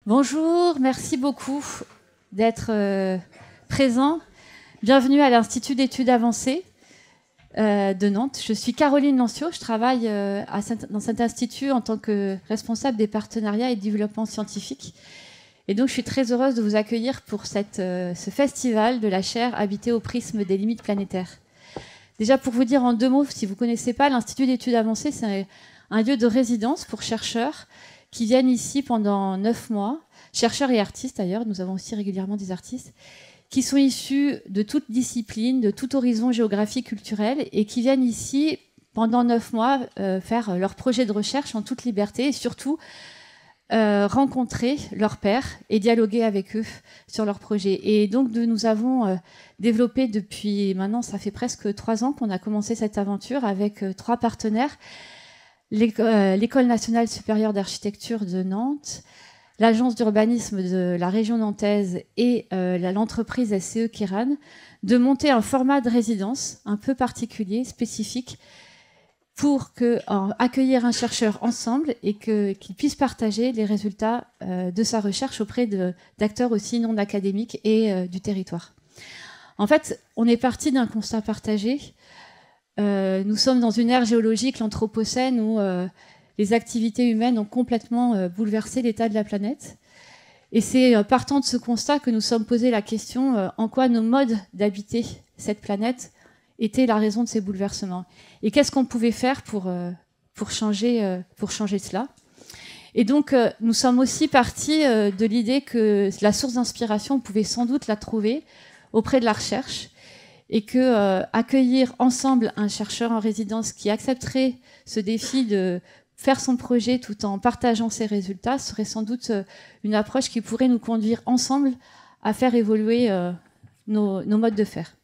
Bonjour, merci beaucoup d'être présent. Bienvenue à l'Institut d'études avancées de Nantes. Je suis Caroline Lancio, je travaille dans cet institut en tant que responsable des partenariats et du développement scientifique. Et donc je suis très heureuse de vous accueillir pour ce festival de la chaire habitée au prisme des limites planétaires. Déjà pour vous dire en deux mots, si vous ne connaissez pas, l'Institut d'études avancées, c'est un lieu de résidence pour chercheurs qui viennent ici pendant 9 mois, chercheurs et artistes d'ailleurs, nous avons aussi régulièrement des artistes, qui sont issus de toute discipline, de tout horizon géographique, culturel, et qui viennent ici pendant 9 mois faire leur projet de recherche en toute liberté, et surtout rencontrer leurs pairs et dialoguer avec eux sur leur projet. Et donc nous avons développé depuis maintenant, ça fait presque 3 ans qu'on a commencé cette aventure avec 3 partenaires. L'École nationale supérieure d'architecture de Nantes, l'agence d'urbanisme de la région nantaise et l'entreprise SCE Kéran, de monter un format de résidence un peu particulier, spécifique, pour accueillir un chercheur ensemble et qu'il puisse partager les résultats de sa recherche auprès d'acteurs aussi non académiques et du territoire. En fait, on est parti d'un constat partagé. Nous sommes dans une ère géologique, l'Anthropocène, où les activités humaines ont complètement bouleversé l'état de la planète. Et c'est partant de ce constat que nous sommes posé la question en quoi nos modes d'habiter cette planète étaient la raison de ces bouleversements. Et qu'est-ce qu'on pouvait faire pour changer cela. Et donc, nous sommes aussi partis de l'idée que la source d'inspiration, on pouvait sans doute la trouver auprès de la recherche, et que accueillir ensemble un chercheur en résidence qui accepterait ce défi de faire son projet tout en partageant ses résultats serait sans doute une approche qui pourrait nous conduire ensemble à faire évoluer nos modes de faire.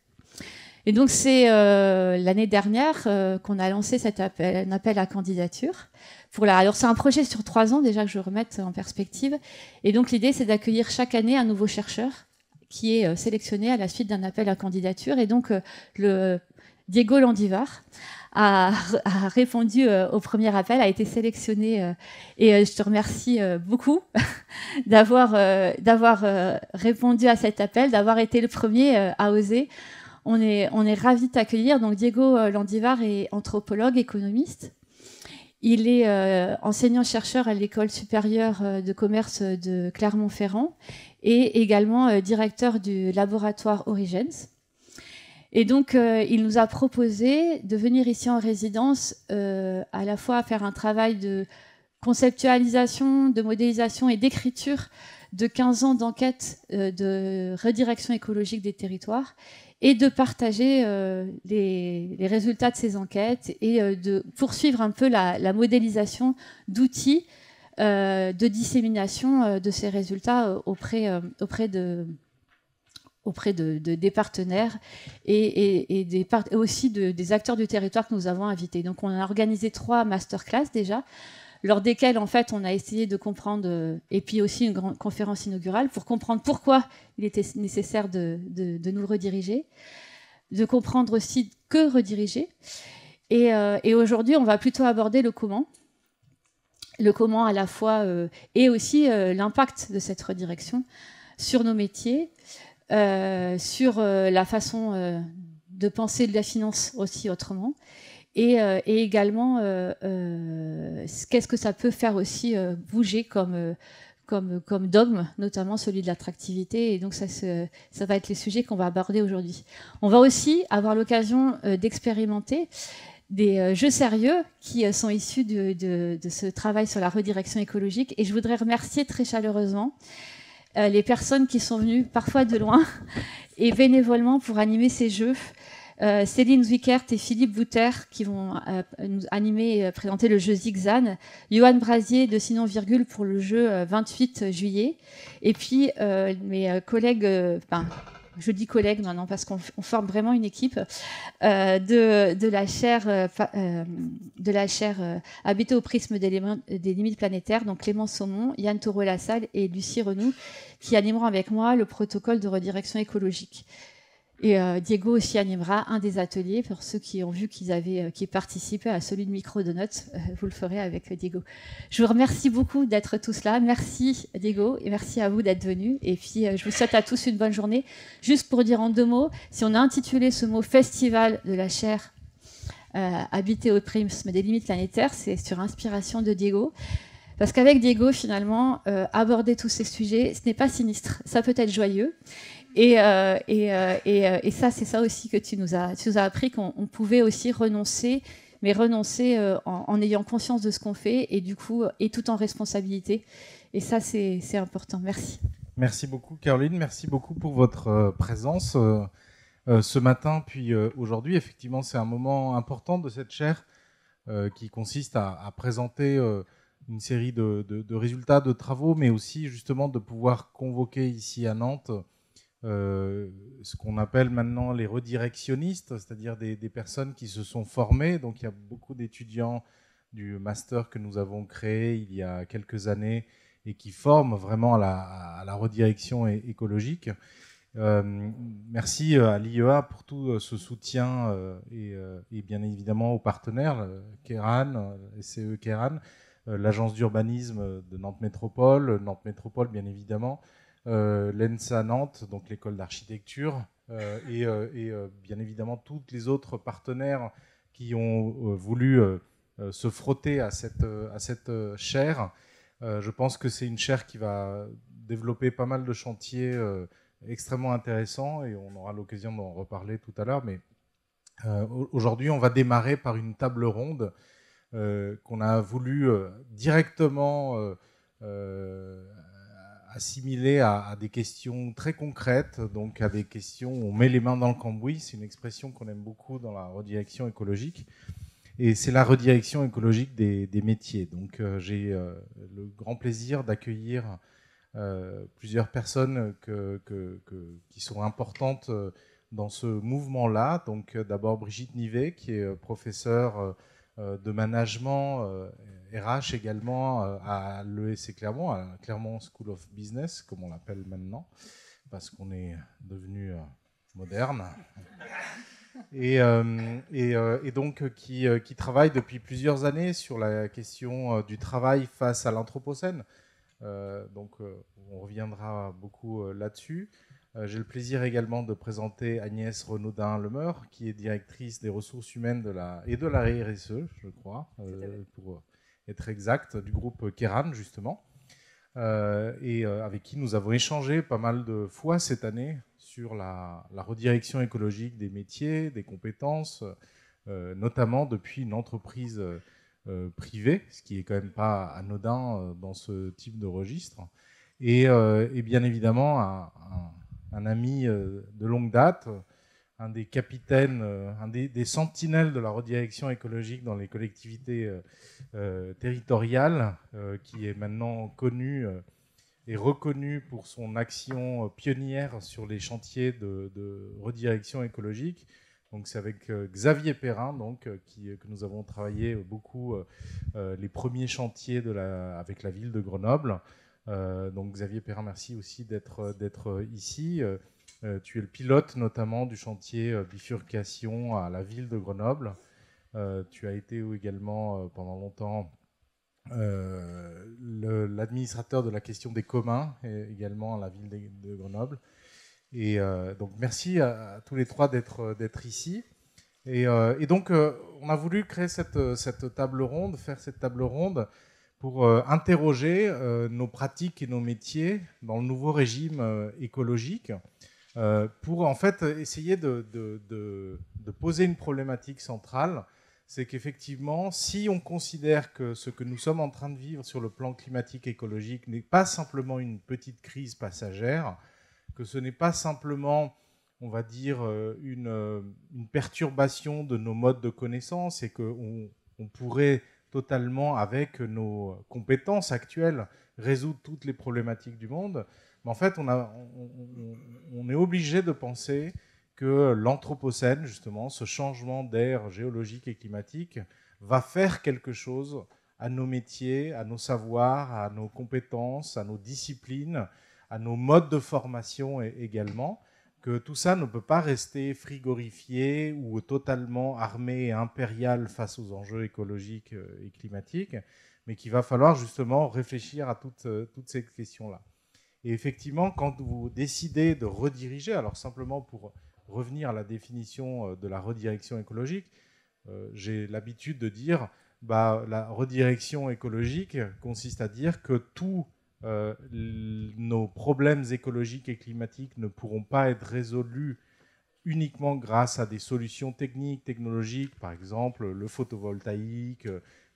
Et donc c'est l'année dernière qu'on a lancé un appel à candidature. Alors c'est un projet sur 3 ans déjà que je remette en perspective. Et donc l'idée c'est d'accueillir chaque année un nouveau chercheur qui est sélectionné à la suite d'un appel à candidature. Et donc, Diego Landivar a répondu au premier appel, a été sélectionné. Et je te remercie beaucoup d'avoir répondu à cet appel, d'avoir été le premier à oser. On est ravis de t'accueillir. Donc, Diego Landivar est anthropologue, économiste. Il est enseignant-chercheur à l'École supérieure de commerce de Clermont-Ferrand et également directeur du laboratoire Origens. Et donc, il nous a proposé de venir ici en résidence à la fois faire un travail de conceptualisation, de modélisation et d'écriture de 15 ans d'enquête de redirection écologique des territoires et de partager les résultats de ces enquêtes et de poursuivre un peu la modélisation d'outils de dissémination de ces résultats auprès des partenaires et aussi des acteurs du territoire que nous avons invités. Donc on a organisé 3 masterclass déjà, lors desquels en fait on a essayé de comprendre, et puis aussi une grande conférence inaugurale pour comprendre pourquoi il était nécessaire de nous rediriger, de comprendre aussi que rediriger. Et aujourd'hui on va plutôt aborder le comment. Le comment à la fois et aussi l'impact de cette redirection sur nos métiers, sur la façon de penser de la finance aussi autrement, et également qu'est-ce que ça peut faire aussi bouger comme dogme, notamment celui de l'attractivité. Et donc ça va être les sujets qu'on va aborder aujourd'hui. On va aussi avoir l'occasion d'expérimenter des jeux sérieux qui sont issus de ce travail sur la redirection écologique. Et je voudrais remercier très chaleureusement les personnes qui sont venues parfois de loin et bénévolement pour animer ces jeux. Céline Zwickert et Philippe Bouter qui vont nous animer et présenter le jeu Zigzag. Johan Brasier de Sinon Virgule pour le jeu 28 juillet. Et puis mes collègues... je dis collègues maintenant parce qu'on forme vraiment une équipe de la chaire habitée au prisme des limites planétaires, donc Clément Saumon, Yann Taureau-Lassalle et Lucie Renoux, qui animeront avec moi le protocole de redirection écologique. Et Diego aussi animera un des ateliers. Pour ceux qui ont vu qu'ils participaient à celui de Microdonuts, vous le ferez avec Diego. Je vous remercie beaucoup d'être tous là. Merci Diego et merci à vous d'être venus. Et puis je vous souhaite à tous une bonne journée. Juste pour dire en 2 mots, si on a intitulé ce mot Festival de la chair habité au prisme des limites planétaires, c'est sur inspiration de Diego. Parce qu'avec Diego, finalement, aborder tous ces sujets, ce n'est pas sinistre. Ça peut être joyeux. Et ça, c'est ça aussi que tu nous as appris, qu'on pouvait aussi renoncer, mais renoncer en ayant conscience de ce qu'on fait et du coup, et tout en responsabilité. Et ça, c'est important. Merci. Merci beaucoup, Caroline. Merci beaucoup pour votre présence ce matin, puis aujourd'hui. Effectivement, c'est un moment important de cette chaire qui consiste à présenter une série de résultats de travaux, mais aussi justement de pouvoir convoquer ici à Nantes ce qu'on appelle maintenant les redirectionnistes, c'est-à-dire des personnes qui se sont formées. Donc il y a beaucoup d'étudiants du master que nous avons créé il y a quelques années et qui forment vraiment à la redirection écologique. Merci à l'IEA pour tout ce soutien et bien évidemment aux partenaires, Kéran, SCE Kéran, l'agence d'urbanisme de Nantes Métropole bien évidemment, l'ENSA Nantes, donc l'école d'architecture, et bien évidemment tous les autres partenaires qui ont voulu se frotter à cette chaire. Je pense que c'est une chaire qui va développer pas mal de chantiers extrêmement intéressants et on aura l'occasion d'en reparler tout à l'heure. Mais aujourd'hui, on va démarrer par une table ronde qu'on a voulu directement assimiler à des questions très concrètes, donc à des questions où on met les mains dans le cambouis. C'est une expression qu'on aime beaucoup dans la redirection écologique. Et c'est la redirection écologique des métiers. Donc j'ai le grand plaisir d'accueillir plusieurs personnes qui sont importantes dans ce mouvement-là. Donc d'abord Brigitte Nivet, qui est professeure de management RH également à l'ESC Clermont, à la Clermont School of Business, comme on l'appelle maintenant, parce qu'on est devenu moderne. Et donc qui travaille depuis plusieurs années sur la question du travail face à l'anthropocène. Donc on reviendra beaucoup là-dessus. J'ai le plaisir également de présenter Agnès Renaudin-Lemeur, qui est directrice des ressources humaines et de la RSE, je crois, pour être exact, du groupe Kéran, justement, et avec qui nous avons échangé pas mal de fois cette année sur la redirection écologique des métiers, des compétences, notamment depuis une entreprise privée, ce qui est quand même pas anodin dans ce type de registre, et bien évidemment un ami de longue date, un des capitaines, un des sentinelles de la redirection écologique dans les collectivités territoriales, qui est maintenant connu et reconnu pour son action pionnière sur les chantiers de redirection écologique. Donc c'est avec Xavier Perrin que nous avons travaillé beaucoup les premiers chantiers avec la ville de Grenoble. Donc Xavier Perrin, merci aussi d'être ici. Tu es le pilote notamment du chantier bifurcation à la ville de Grenoble. Tu as été également pendant longtemps l'administrateur de la question des communs, également à la ville de Grenoble. Et donc merci à tous les trois d'être ici. Et donc on a voulu créer cette table ronde, faire cette table ronde pour interroger nos pratiques et nos métiers dans le nouveau régime écologique, pour en fait essayer de poser une problématique centrale. C'est qu'effectivement, si on considère que ce que nous sommes en train de vivre sur le plan climatique écologique n'est pas simplement une petite crise passagère, que ce n'est pas simplement, on va dire, une perturbation de nos modes de connaissance et qu'on pourrait totalement, avec nos compétences actuelles, résoudre toutes les problématiques du monde, mais en fait, on est obligé de penser que l'anthropocène, justement, ce changement d'ère géologique et climatique, va faire quelque chose à nos métiers, à nos savoirs, à nos compétences, à nos disciplines, à nos modes de formation également, que tout ça ne peut pas rester frigorifié ou totalement armé et impérial face aux enjeux écologiques et climatiques, mais qu'il va falloir justement réfléchir à toutes ces questions-là. Et effectivement, quand vous décidez de rediriger, alors simplement pour revenir à la définition de la redirection écologique, j'ai l'habitude de dire la redirection écologique consiste à dire que tous nos problèmes écologiques et climatiques ne pourront pas être résolus uniquement grâce à des solutions techniques, technologiques, par exemple le photovoltaïque,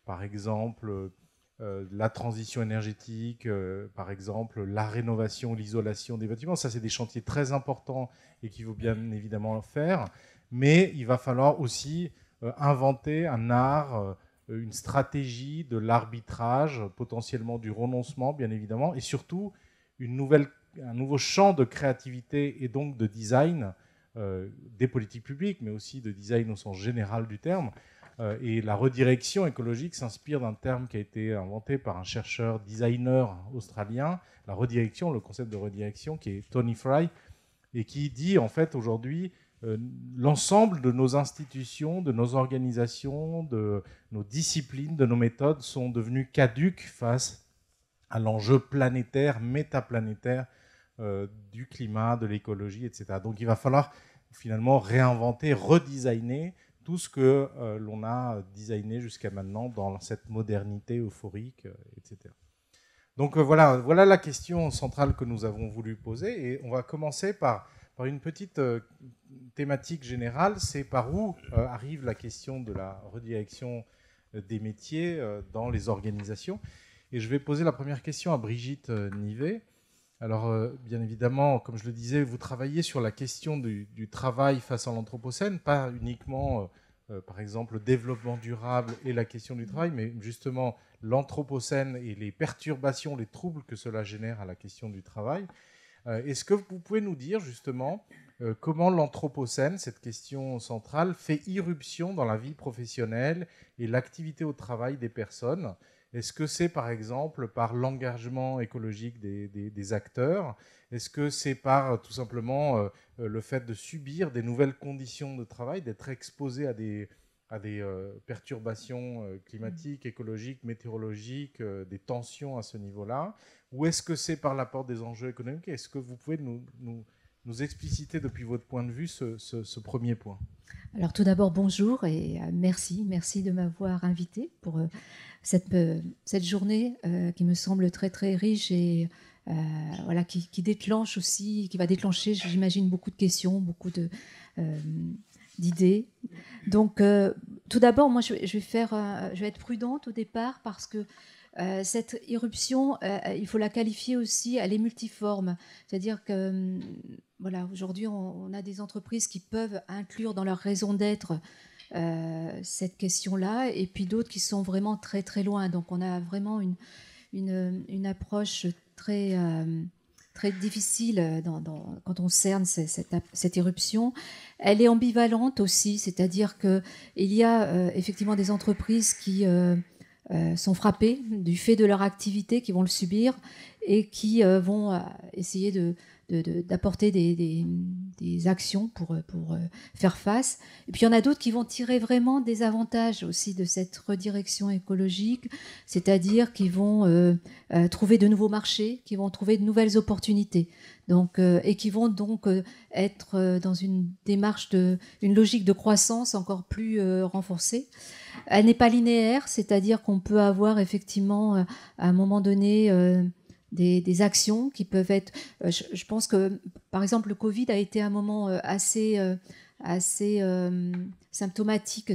par exemple la transition énergétique, par exemple la rénovation, l'isolation des bâtiments. Ça, c'est des chantiers très importants et qu'il faut bien évidemment faire. Mais il va falloir aussi inventer un art, une stratégie de l'arbitrage, potentiellement du renoncement, bien évidemment, et surtout un nouveau champ de créativité et donc de design des politiques publiques, mais aussi de design au sens général du terme. Et la redirection écologique s'inspire d'un terme qui a été inventé par un chercheur designer australien, la redirection, le concept de redirection, qui est Tony Fry, et qui dit en fait aujourd'hui l'ensemble de nos institutions, de nos organisations, de nos disciplines, de nos méthodes sont devenues caduques face à l'enjeu planétaire, métaplanétaire du climat, de l'écologie, etc. Donc il va falloir finalement réinventer, redesigner tout ce que l'on a designé jusqu'à maintenant dans cette modernité euphorique, etc. Donc voilà la question centrale que nous avons voulu poser, et on va commencer par une petite thématique générale, c'est par où arrive la question de la redirection des métiers dans les organisations. Et je vais poser la première question à Brigitte Nivet. Alors, bien évidemment, comme je le disais, vous travaillez sur la question du travail face à l'anthropocène, pas uniquement, par exemple, le développement durable et la question du travail, mais justement l'anthropocène et les perturbations, les troubles que cela génère à la question du travail. Est-ce que vous pouvez nous dire justement comment l'anthropocène, cette question centrale, fait irruption dans la vie professionnelle et l'activité au travail des personnes ? Est-ce que c'est par exemple par l'engagement écologique des acteurs ? Est-ce que c'est par tout simplement le fait de subir des nouvelles conditions de travail, d'être exposé à des perturbations climatiques, écologiques, météorologiques, des tensions à ce niveau-là ? Ou est-ce que c'est par l'apport des enjeux économiques ? Est-ce que vous pouvez nous expliciter depuis votre point de vue ce premier point ? Alors tout d'abord, bonjour et merci de m'avoir invité pour cette journée qui me semble très très riche et voilà, qui déclenche aussi, qui va déclencher, j'imagine, beaucoup de questions, beaucoup d'idées. Donc tout d'abord, moi je vais être prudente au départ parce que cette irruption, il faut la qualifier aussi, elle est multiforme. C'est-à-dire que voilà, aujourd'hui, on a des entreprises qui peuvent inclure dans leur raison d'être cette question-là, et puis d'autres qui sont vraiment très très loin. Donc on a vraiment une approche très très difficile quand on cerne cette irruption. Elle est ambivalente aussi, c'est-à-dire qu'il y a effectivement des entreprises qui sont frappés du fait de leur activité, qui vont le subir et qui vont essayer d'apporter des actions pour faire face. Et puis il y en a d'autres qui vont tirer vraiment des avantages aussi de cette redirection écologique, c'est-à-dire qui vont trouver de nouveaux marchés, qui vont trouver de nouvelles opportunités. Donc, et qui vont donc être dans une démarche une logique de croissance encore plus renforcée. Elle n'est pas linéaire, c'est-à-dire qu'on peut avoir effectivement à un moment donné des actions qui peuvent être... je pense que, par exemple, le Covid a été un moment assez symptomatique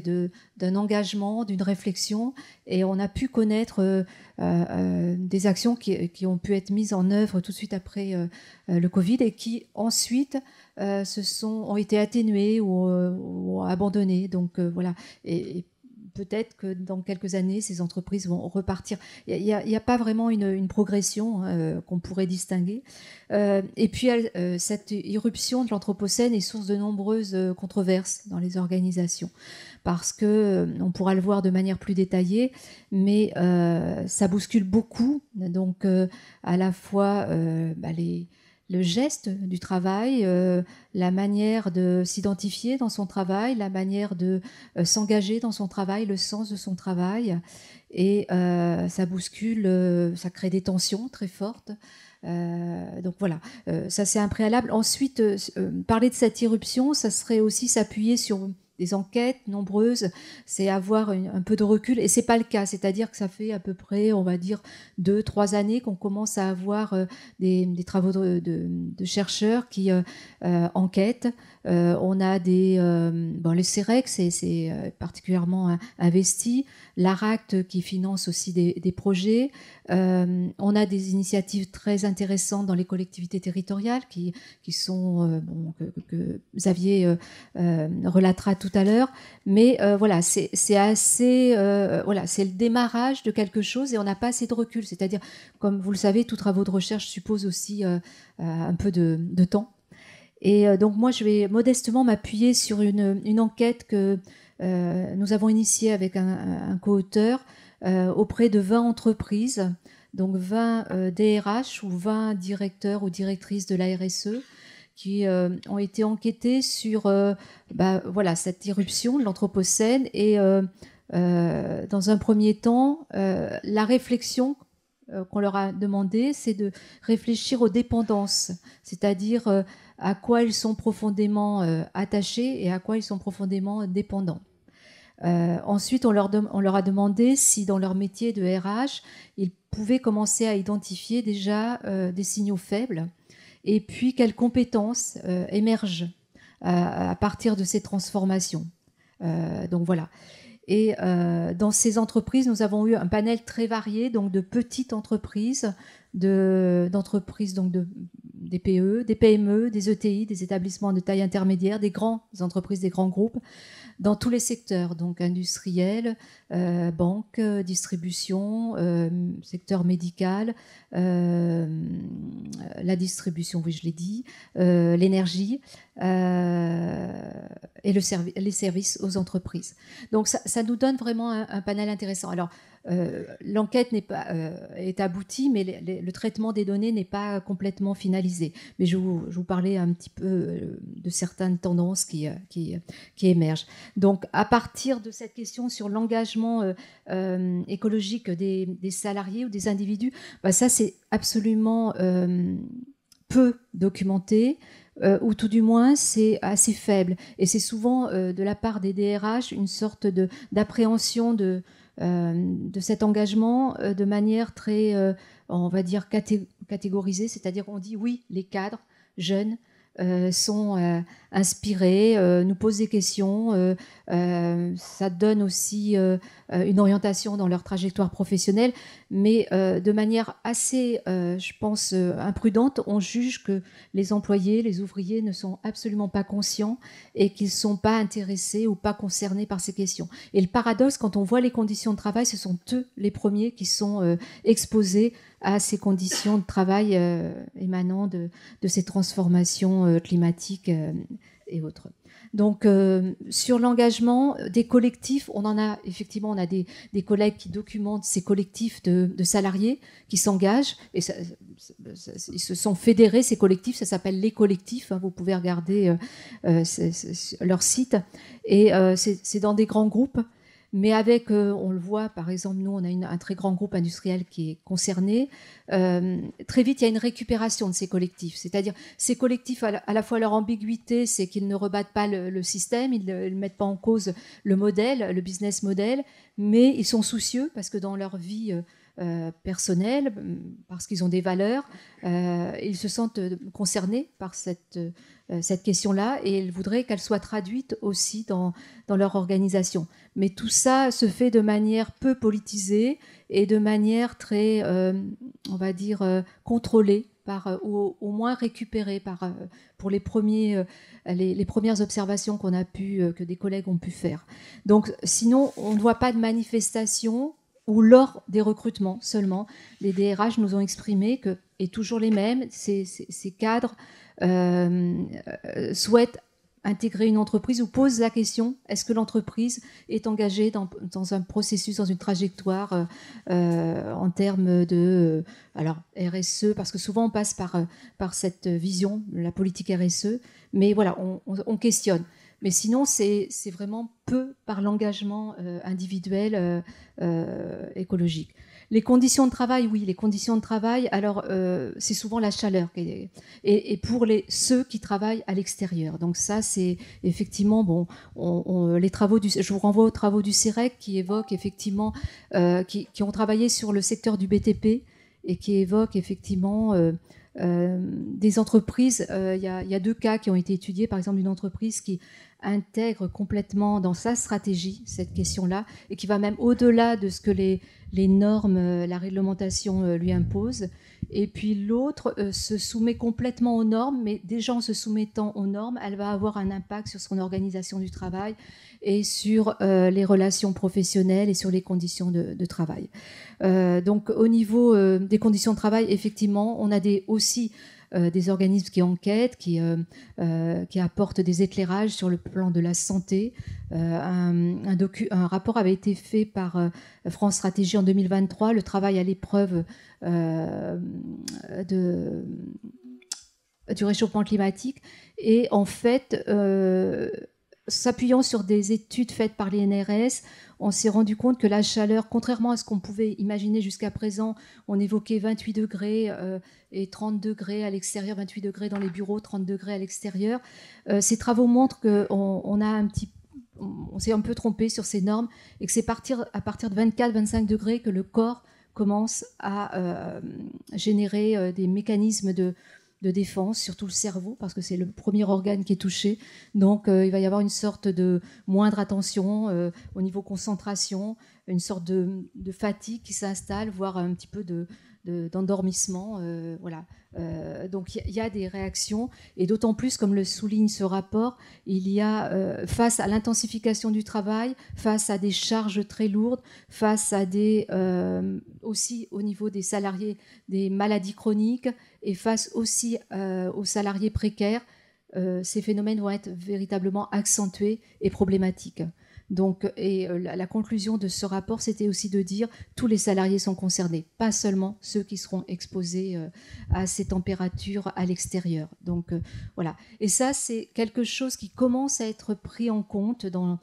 d'un engagement, d'une réflexion, et on a pu connaître des actions qui ont pu être mises en œuvre tout de suite après le Covid et qui ensuite ont été atténuées ou abandonnées. Donc voilà. Et peut-être que dans quelques années, ces entreprises vont repartir. Il n'y a pas vraiment une progression qu'on pourrait distinguer. Et puis, cette irruption de l'anthropocène est source de nombreuses controverses dans les organisations, parce que on pourra le voir de manière plus détaillée, mais ça bouscule beaucoup. Donc, à la fois le geste du travail, la manière de s'identifier dans son travail, la manière de s'engager dans son travail, le sens de son travail. Et ça bouscule, ça crée des tensions très fortes. Donc voilà, ça c'est un préalable. Ensuite, parler de cette irruption, ça serait aussi s'appuyer sur des enquêtes nombreuses, c'est avoir un peu de recul, et c'est pas le cas, c'est-à-dire que ça fait à peu près, on va dire, 2-3 années qu'on commence à avoir des travaux de chercheurs qui enquêtent. On a le CEREC, c'est particulièrement investi, l'ARACT qui finance aussi des projets. On a des initiatives très intéressantes dans les collectivités territoriales qui sont, que Xavier relatera tout à l'heure. Mais voilà, c'est assez, voilà, c'est le démarrage de quelque chose et on n'a pas assez de recul. C'est-à-dire, comme vous le savez, tout travaux de recherche suppose aussi un peu de temps. Et donc moi, je vais modestement m'appuyer sur une enquête que nous avons initiée avec un co-auteur auprès de 20 entreprises, donc 20 DRH ou 20 directeurs ou directrices de la RSE qui ont été enquêtés sur voilà, cette irruption de l'Anthropocène et dans un premier temps, la réflexion qu'on leur a demandé, c'est de réfléchir aux dépendances, c'est-à-dire à quoi ils sont profondément attachés et à quoi ils sont profondément dépendants. Ensuite, on leur a demandé si dans leur métier de RH, ils pouvaient commencer à identifier déjà des signaux faibles et puis quelles compétences émergent à partir de ces transformations. Donc voilà. Et dans ces entreprises, nous avons eu un panel très varié, donc de petites entreprises, d'entreprises, donc des PE, des PME, des ETI, des établissements de taille intermédiaire, des grandes entreprises, des grands groupes, dans tous les secteurs, donc industriel, banque, distribution, secteur médical, la distribution, oui je l'ai dit, l'énergie et les services aux entreprises. Donc ça nous donne vraiment un panel intéressant. Alors l'enquête est aboutie, mais le traitement des données n'est pas complètement finalisé. Mais je vous parlais un petit peu de certaines tendances qui émergent. Donc, à partir de cette question sur l'engagement écologique des salariés ou des individus, ça c'est absolument peu documenté. Ou tout du moins c'est assez faible. Et c'est souvent de la part des DRH une sorte d'appréhension de cet engagement de manière très, on va dire, catégorisée, c'est-à-dire on dit oui, les cadres jeunes sont inspirés, nous posent des questions, ça donne aussi une orientation dans leur trajectoire professionnelle, mais de manière assez, je pense, imprudente, on juge que les employés, les ouvriers ne sont absolument pas conscients et qu'ils ne sont pas intéressés ou pas concernés par ces questions. Et le paradoxe, quand on voit les conditions de travail, ce sont eux les premiers qui sont exposés à ces conditions de travail émanant de ces transformations climatiques et autres. Donc, sur l'engagement des collectifs, on a des collègues qui documentent ces collectifs de salariés qui s'engagent, et ils se sont fédérés, ces collectifs, ça s'appelle les collectifs, hein, vous pouvez regarder leur site, et c'est dans des grands groupes. Mais avec, on le voit, par exemple, nous, on a un très grand groupe industriel qui est concerné. Très vite, il y a une récupération de ces collectifs. C'est-à-dire, ces collectifs, à la fois leur ambiguïté, c'est qu'ils ne rebattent pas le système, ils ne mettent pas en cause le modèle, le business model, mais ils sont soucieux parce que dans leur vie personnelle, parce qu'ils ont des valeurs, ils se sentent concernés par cette question-là et ils voudraient qu'elle soit traduite aussi dans leur organisation. Mais tout ça se fait de manière peu politisée et de manière très, on va dire, contrôlée, ou au moins récupérée pour les premières observations que des collègues ont pu faire. Donc, sinon, on ne voit pas de manifestation ou lors des recrutements seulement. Les DRH nous ont exprimé que, et toujours les mêmes, ces cadres souhaitent intégrer une entreprise ou pose la question, est-ce que l'entreprise est engagée dans un processus, dans une trajectoire en termes de alors RSE, parce que souvent on passe par cette vision, la politique RSE, mais voilà, on questionne. Mais sinon, c'est vraiment peu par l'engagement individuel écologique. Les conditions de travail, oui, les conditions de travail, alors c'est souvent la chaleur. Et pour ceux qui travaillent à l'extérieur. Donc ça, c'est effectivement, bon, les travaux je vous renvoie aux travaux du CEREC qui évoquent effectivement, qui ont travaillé sur le secteur du BTP et qui évoquent effectivement des entreprises. Il y a 2 cas qui ont été étudiés, par exemple une entreprise qui intègre complètement dans sa stratégie cette question-là et qui va même au-delà de ce que les normes, la réglementation lui impose. Et puis l'autre se soumet complètement aux normes, mais déjà en se soumettant aux normes, elle va avoir un impact sur son organisation du travail et sur les relations professionnelles et sur les conditions de travail. Donc au niveau des conditions de travail, effectivement, on a aussi des organismes qui enquêtent, qui apportent des éclairages sur le plan de la santé. Un rapport avait été fait par France Stratégie en 2023, le travail à l'épreuve du réchauffement climatique. Et en fait, s'appuyant sur des études faites par l'INRS, on s'est rendu compte que la chaleur, contrairement à ce qu'on pouvait imaginer jusqu'à présent, on évoquait 28 degrés et 30 degrés à l'extérieur, 28 degrés dans les bureaux, 30 degrés à l'extérieur. Ces travaux montrent qu'on s'est un peu trompé sur ces normes et que c'est à partir de 24-25 degrés que le corps commence à générer des mécanismes de défense, surtout le cerveau, parce que c'est le premier organe qui est touché. Donc, il va y avoir une sorte de moindre attention au niveau concentration, une sorte de fatigue qui s'installe, voire un petit peu d'endormissement. Voilà. Donc, il y a des réactions, et d'autant plus, comme le souligne ce rapport, il y a, face à l'intensification du travail, face à des charges très lourdes, face à aussi au niveau des salariés, des maladies chroniques, et face aussi aux salariés précaires, ces phénomènes vont être véritablement accentués et problématiques. Donc, la conclusion de ce rapport, c'était aussi de dire tous les salariés sont concernés, pas seulement ceux qui seront exposés à ces températures à l'extérieur. Donc voilà. Et ça, c'est quelque chose qui commence à être pris en compte dans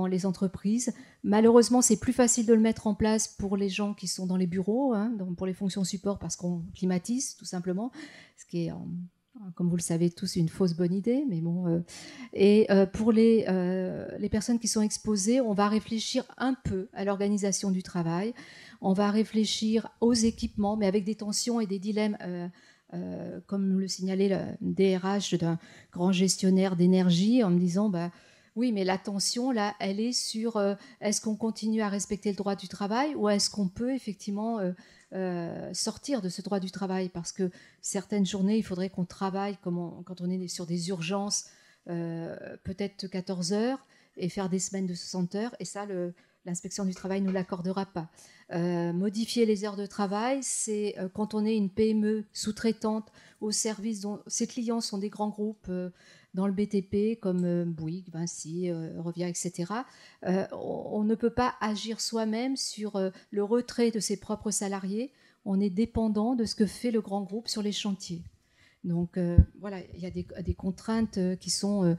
les entreprises. Malheureusement, c'est plus facile de le mettre en place pour les gens qui sont dans les bureaux, donc pour les fonctions support, parce qu'on climatise tout simplement, ce qui est comme vous le savez tous, une fausse bonne idée, mais bon. Pour les personnes qui sont exposées, on va réfléchir un peu à l'organisation du travail, on va réfléchir aux équipements, mais avec des tensions et des dilemmes, comme le signalait le DRH d'un grand gestionnaire d'énergie, en me disant, oui, mais la tension, là, elle est sur est-ce qu'on continue à respecter le droit du travail ou est-ce qu'on peut effectivement sortir de ce droit du travail, parce que certaines journées, il faudrait qu'on travaille quand on est sur des urgences, peut-être 14 heures et faire des semaines de 60 heures, et ça, l'inspection du travail ne nous l'accordera pas. Modifier les heures de travail, c'est quand on est une PME sous-traitante au service dont ses clients sont des grands groupes dans le BTP, comme Bouygues, Vinci, Revia, etc. On ne peut pas agir soi-même sur le retrait de ses propres salariés. On est dépendant de ce que fait le grand groupe sur les chantiers. Donc voilà, il y a des contraintes qui sont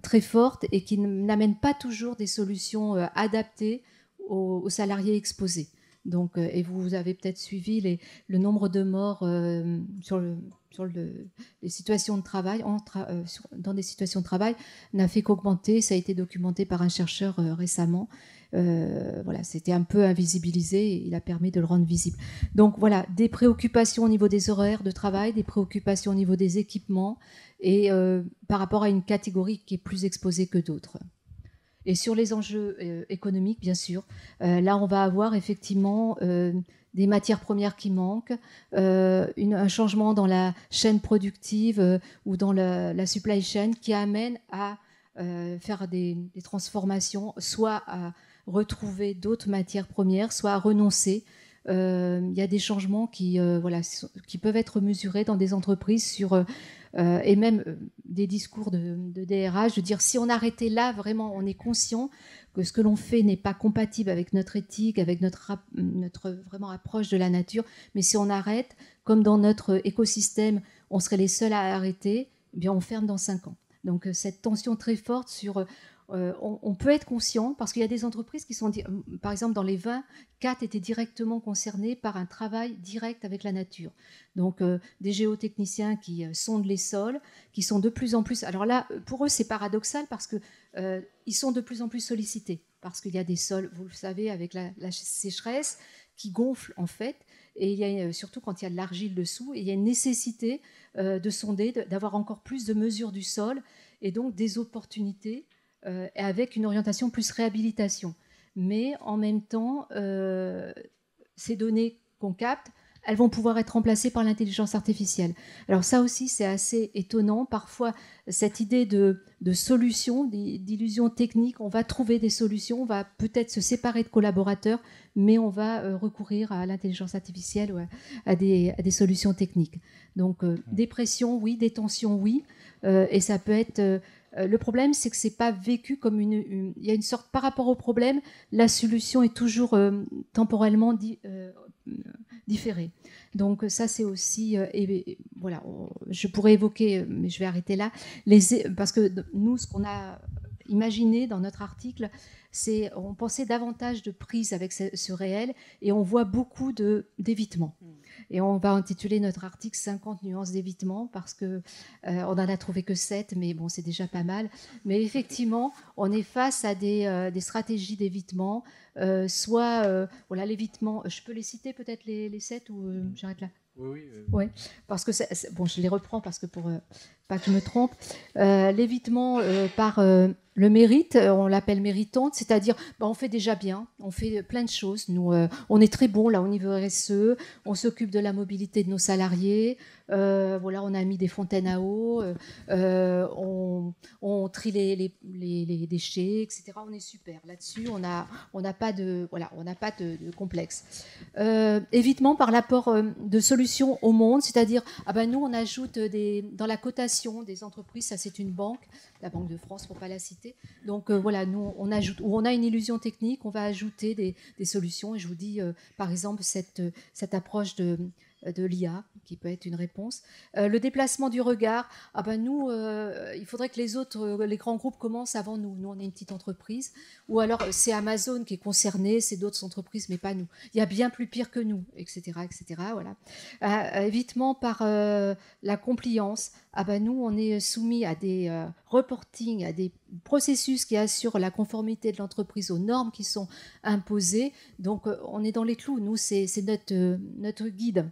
très fortes et qui n'amènent pas toujours des solutions adaptées aux salariés exposés. Donc, et vous avez peut-être suivi le nombre de morts sur les situations de travail, dans des situations de travail, n'a fait qu'augmenter. Ça a été documenté par un chercheur récemment. Voilà, c'était un peu invisibilisé et il a permis de le rendre visible. Donc voilà, des préoccupations au niveau des horaires de travail, des préoccupations au niveau des équipements et par rapport à une catégorie qui est plus exposée que d'autres. Et sur les enjeux économiques, bien sûr, là, on va avoir effectivement des matières premières qui manquent, un changement dans la chaîne productive ou dans la supply chain qui amène à faire des transformations, soit à retrouver d'autres matières premières, soit à renoncer il y a des changements qui peuvent être mesurés dans des entreprises et même des discours de DRH, de dire si on arrêtait là, vraiment, on est conscient que ce que l'on fait n'est pas compatible avec notre éthique, avec notre vraiment approche de la nature, mais si on arrête, comme dans notre écosystème, on serait les seuls à arrêter, eh bien on ferme dans 5 ans. Donc cette tension très forte sur... on peut être conscient, parce qu'il y a des entreprises qui sont... Par exemple, dans les vins, 4 étaient directement concernés par un travail direct avec la nature. Donc des géotechniciens qui sondent les sols, qui sont de plus en plus... Alors là, pour eux, c'est paradoxal, parce qu'ils sont de plus en plus sollicités, parce qu'il y a des sols, vous le savez, avec la sécheresse, qui gonflent en fait, et il y a, surtout quand il y a de l'argile dessous, et il y a une nécessité de sonder, d'avoir encore plus de mesures du sol, et donc des opportunités avec une orientation plus réhabilitation. Mais en même temps, ces données qu'on capte, elles vont pouvoir être remplacées par l'intelligence artificielle. Alors ça aussi, c'est assez étonnant. Parfois, cette idée de solution, d'illusion technique, on va trouver des solutions, on va peut-être se séparer de collaborateurs, mais on va recourir à l'intelligence artificielle ou à des solutions techniques. Donc, des pressions, oui, des tensions, oui. Et ça peut être... le problème, c'est que c'est pas vécu comme il y a une sorte, par rapport au problème, la solution est toujours temporellement différée. Donc ça, c'est aussi, voilà, je pourrais évoquer, mais je vais arrêter là, parce que nous, ce qu'on a imaginé dans notre article, c'est on pensait davantage de prise avec ce réel, et on voit beaucoup d'évitement. Et on va intituler notre article 50 nuances d'évitement, parce qu'on n'en a trouvé que 7, mais bon, c'est déjà pas mal. Mais effectivement, on est face à des stratégies d'évitement, voilà, l'évitement, je peux les citer peut-être les 7 ou j'arrête là? Oui. Ouais, parce que bon, je les reprends parce que pour pas que je me trompe. L'évitement par le mérite, on l'appelle méritante, c'est-à-dire on fait déjà bien, on fait plein de choses. Nous, on est très bon là au niveau RSE, on s'occupe de la mobilité de nos salariés. Voilà, on a mis des fontaines à eau, on trie les déchets, etc. On est super là-dessus. On n'a pas de complexe. Évitement par l'apport de solutions au monde, c'est-à-dire nous on ajoute dans la cotation des entreprises, ça c'est une banque, la Banque de France pour pas la citer. Donc voilà, nous on ajoute, où on a une illusion technique, on va ajouter des solutions. Et je vous dis par exemple cette approche de l'IA, qui peut être une réponse. Le déplacement du regard, nous, il faudrait que les grands groupes commencent avant nous. Nous, on est une petite entreprise. Ou alors, c'est Amazon qui est concerné, c'est d'autres entreprises, mais pas nous. Il y a bien plus pire que nous, etc. Voilà. Évitement par la compliance. Nous, on est soumis à des reporting, à des processus qui assurent la conformité de l'entreprise aux normes qui sont imposées. Donc, on est dans les clous. Nous, c'est notre guide.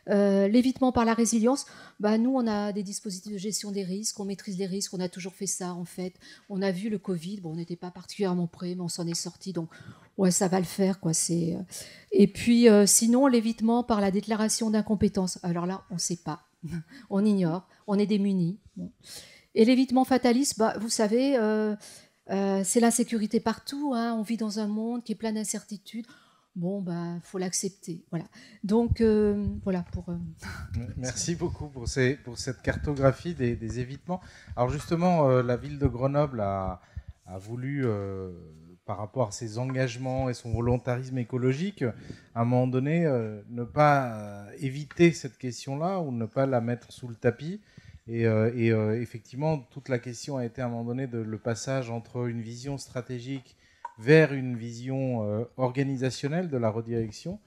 L'évitement par la résilience, nous on a des dispositifs de gestion des risques, on maîtrise les risques, on a toujours fait ça en fait. On a vu le Covid, on n'était pas particulièrement prêt, mais on s'en est sorti, donc ouais, ça va le faire quoi. Et puis sinon l'évitement par la déclaration d'incompétence. Alors là, on ne sait pas, on ignore, on est démunis. Bon. Et l'évitement fataliste, vous savez, c'est l'insécurité partout. On vit dans un monde qui est plein d'incertitudes. Bon, faut l'accepter. Voilà. Donc, voilà pour... Merci beaucoup pour cette cartographie des évitements. Alors justement, la ville de Grenoble a voulu, par rapport à ses engagements et son volontarisme écologique, à un moment donné, ne pas éviter cette question-là ou ne pas la mettre sous le tapis. Et effectivement, toute la question a été à un moment donné le passage entre une vision stratégique vers une vision organisationnelle de la redirection.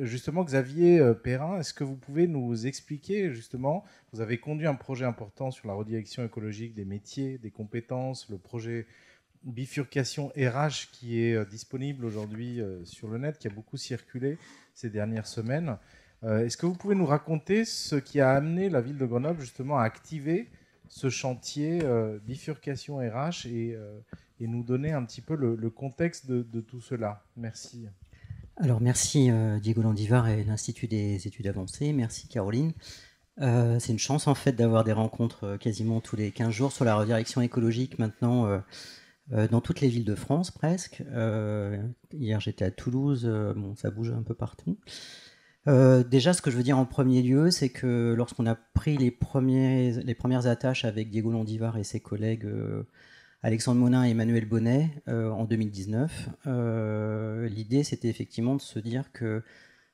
Justement, Xavier Perrin, est-ce que vous pouvez nous expliquer, justement, vous avez conduit un projet important sur la redirection écologique des métiers, des compétences, le projet bifurcation RH qui est disponible aujourd'hui sur le net, qui a beaucoup circulé ces dernières semaines. Est-ce que vous pouvez nous raconter ce qui a amené la ville de Grenoble, justement, à activer ce chantier bifurcation RH et nous donner un petit peu le contexte de tout cela. Merci. Alors merci Diego Landivar et l'Institut des études avancées, merci Caroline. C'est une chance en fait d'avoir des rencontres quasiment tous les 15 jours sur la redirection écologique maintenant dans toutes les villes de France presque. Hier j'étais à Toulouse, bon, ça bouge un peu partout. Déjà, ce que je veux dire en premier lieu, c'est que lorsqu'on a pris les premières attaches avec Diego Landivar et ses collègues Alexandre Monin et Emmanuel Bonnet en 2019, l'idée c'était effectivement de se dire que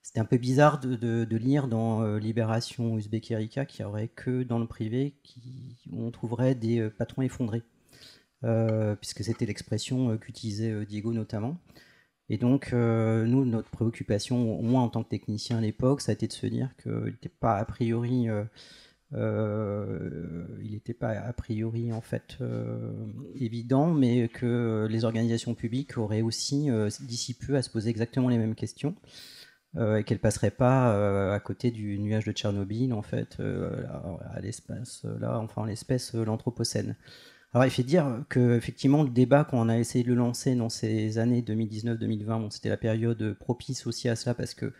c'était un peu bizarre de lire dans Libération Uzbek Erika qu'il n'y aurait que dans le privé où on trouverait des patrons effondrés, puisque c'était l'expression qu'utilisait Diego notamment. Et donc, nous, notre préoccupation, au moins en tant que technicien à l'époque, ça a été de se dire qu'il n'était pas a priori, en fait évident, mais que les organisations publiques auraient aussi d'ici peu à se poser exactement les mêmes questions, et qu'elles passeraient pas à côté du nuage de Tchernobyl, en fait, à l'espace, en l'espèce l'Anthropocène. Alors il fait dire qu'effectivement le débat qu'on a essayé de le lancer dans ces années 2019-2020, bon, c'était la période propice aussi à cela parce que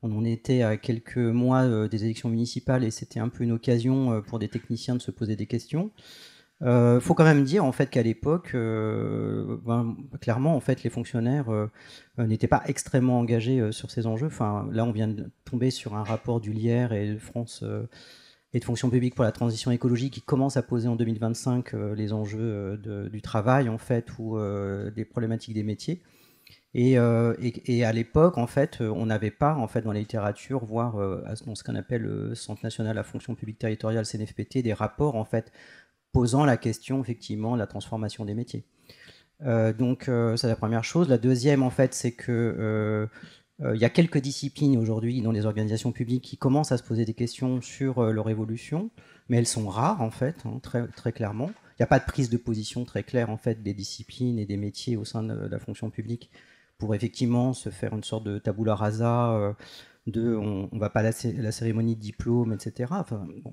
on en était à quelques mois des élections municipales et c'était un peu une occasion pour des techniciens de se poser des questions. Faut quand même dire en fait qu'à l'époque, clairement en fait les fonctionnaires n'étaient pas extrêmement engagés sur ces enjeux. Enfin là on vient de tomber sur un rapport du Lierre et de France et de fonction publique pour la transition écologique qui commence à poser en 2025 les enjeux du travail en fait ou des problématiques des métiers. Et à l'époque, en fait, on n'avait pas, en fait, dans la littérature, voire dans ce qu'on appelle le Centre national de la fonction publique territoriale, CNFPT, des rapports, en fait, posant la question, effectivement, de la transformation des métiers. Donc, c'est la première chose. La deuxième, en fait, c'est que il y a quelques disciplines aujourd'hui dans les organisations publiques qui commencent à se poser des questions sur leur évolution, mais elles sont rares en fait, hein, très, très clairement. Il n'y a pas de prise de position très claire en fait des disciplines et des métiers au sein de la fonction publique pour effectivement se faire une sorte de tabula rasa on ne va pas à la cérémonie de diplôme, etc. Enfin, bon.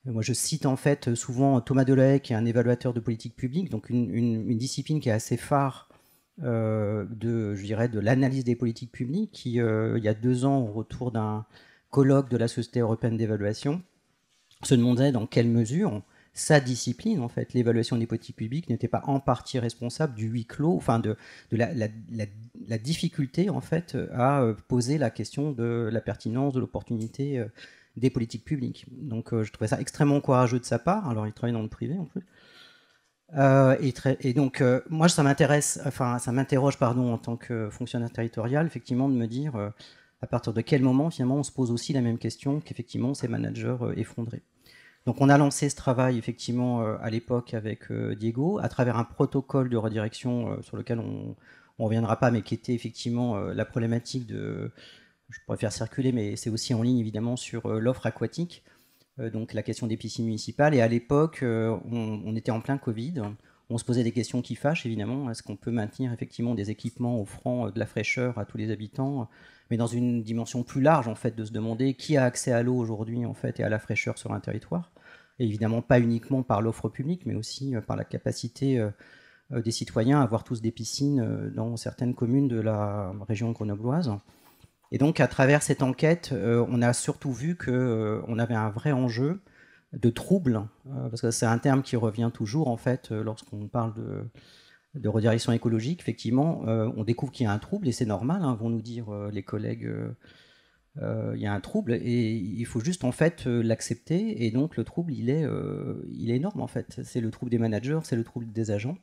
Moi, je cite en fait souvent Thomas Delahaye, qui est un évaluateur de politique publique, donc une discipline qui est assez phare je dirais, de l'analyse des politiques publiques, qui, il y a 2 ans, au retour d'un colloque de la Société européenne d'évaluation, se demandait dans quelle mesure sa discipline, en fait, l'évaluation des politiques publiques, n'était pas en partie responsable du huis clos, enfin de la difficulté, en fait, à poser la question de la pertinence, de l'opportunité des politiques publiques. Donc, je trouvais ça extrêmement courageux de sa part. Alors, il travaille dans le privé, en plus. Et donc, moi, ça m'interroge, en tant que fonctionnaire territorial, effectivement, de me dire à partir de quel moment, finalement, on se pose aussi la même question qu'effectivement ces managers effondrés. Donc, on a lancé ce travail, effectivement, à l'époque avec Diego, à travers un protocole de redirection sur lequel on ne reviendra pas, mais qui était effectivement la problématique de, je pourrais faire circuler, mais c'est aussi en ligne, évidemment, sur l'offre aquatique. Donc la question des piscines municipales. Et à l'époque, on était en plein Covid. On se posait des questions qui fâchent, évidemment. Est-ce qu'on peut maintenir effectivement des équipements offrant de la fraîcheur à tous les habitants, mais dans une dimension plus large, en fait, de se demander qui a accès à l'eau aujourd'hui, en fait, et à la fraîcheur sur un territoire. Et évidemment, pas uniquement par l'offre publique, mais aussi par la capacité des citoyens à avoir tous des piscines dans certaines communes de la région grenobloise. Et donc, à travers cette enquête, on a surtout vu qu'on avait un vrai enjeu de trouble, parce que c'est un terme qui revient toujours, en fait, lorsqu'on parle de redirection écologique. Effectivement, on découvre qu'il y a un trouble, et c'est normal, hein, vont nous dire les collègues, il y a un trouble, et il faut juste, en fait, l'accepter. Et donc, le trouble, il est énorme, en fait. C'est le trouble des managers, c'est le trouble des agents.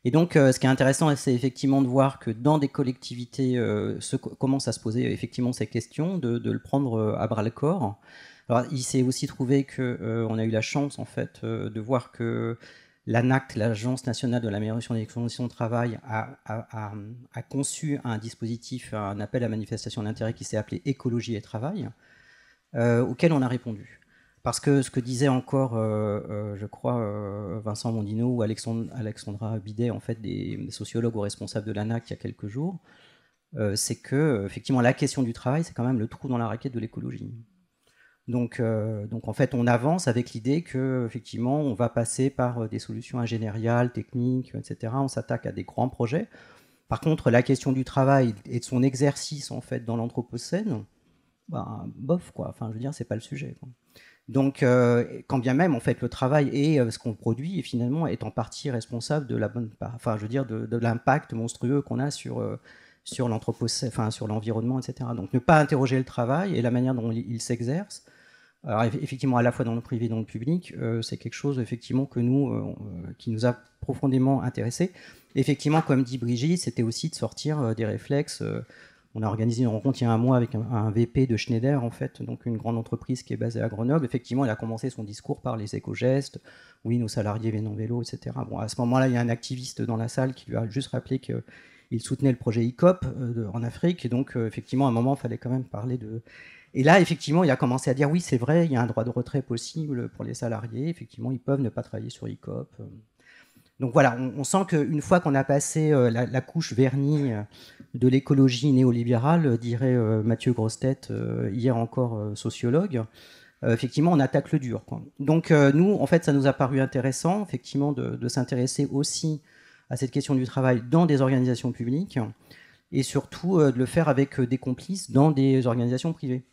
Et donc, ce qui est intéressant, c'est effectivement de voir que dans des collectivités commencent à se poser effectivement ces questions, de le prendre à bras-le-corps. Alors, il s'est aussi trouvé qu'on a eu la chance, en fait, de voir que l'ANACT, l'Agence nationale de l'amélioration des conditions de travail, a conçu un dispositif, un appel à manifestation d'intérêt qui s'est appelé Écologie et Travail, auquel on a répondu. Parce que ce que disait encore, je crois, Vincent Mondino ou Alexandra Bidet, en fait, des sociologues ou responsables de l'ANAC il y a quelques jours, c'est que, effectivement, la question du travail, c'est quand même le trou dans la raquette de l'écologie. Donc, en fait, on avance avec l'idée que, effectivement, on va passer par des solutions ingénieriales, techniques, etc. On s'attaque à des grands projets. Par contre, la question du travail et de son exercice, en fait, dans l'Anthropocène, bof, quoi. Enfin, je veux dire, c'est pas le sujet, quoi. Donc, quand bien même, en fait, le travail et ce qu'on produit, et finalement, est en partie responsable de la bonne part, enfin, je veux dire, de l'impact monstrueux qu'on a sur sur l'environnement, etc. Donc, ne pas interroger le travail et la manière dont il s'exerce. Alors, effectivement, à la fois dans le privé et dans le public, c'est quelque chose, effectivement, qui nous a profondément intéressés. Effectivement, comme dit Brigitte, c'était aussi de sortir des réflexes. On a organisé une rencontre il y a un mois avec un VP de Schneider, en fait, donc une grande entreprise qui est basée à Grenoble. Effectivement, il a commencé son discours par les éco-gestes. Oui, nos salariés viennent en vélo, etc. Bon, à ce moment-là, il y a un activiste dans la salle qui lui a juste rappelé qu'il soutenait le projet ICOP en Afrique. Et donc, effectivement, à un moment, il fallait quand même parler de... Et là, effectivement, il a commencé à dire, oui, c'est vrai, il y a un droit de retrait possible pour les salariés. Effectivement, ils peuvent ne pas travailler sur ICOP. Donc voilà, on sent qu'une fois qu'on a passé la couche vernie de l'écologie néolibérale, dirait Mathieu Grossetête, hier encore sociologue, effectivement, on attaque le dur, quoi. Donc nous, en fait, ça nous a paru intéressant, effectivement, de s'intéresser aussi à cette question du travail dans des organisations publiques et surtout de le faire avec des complices dans des organisations privées.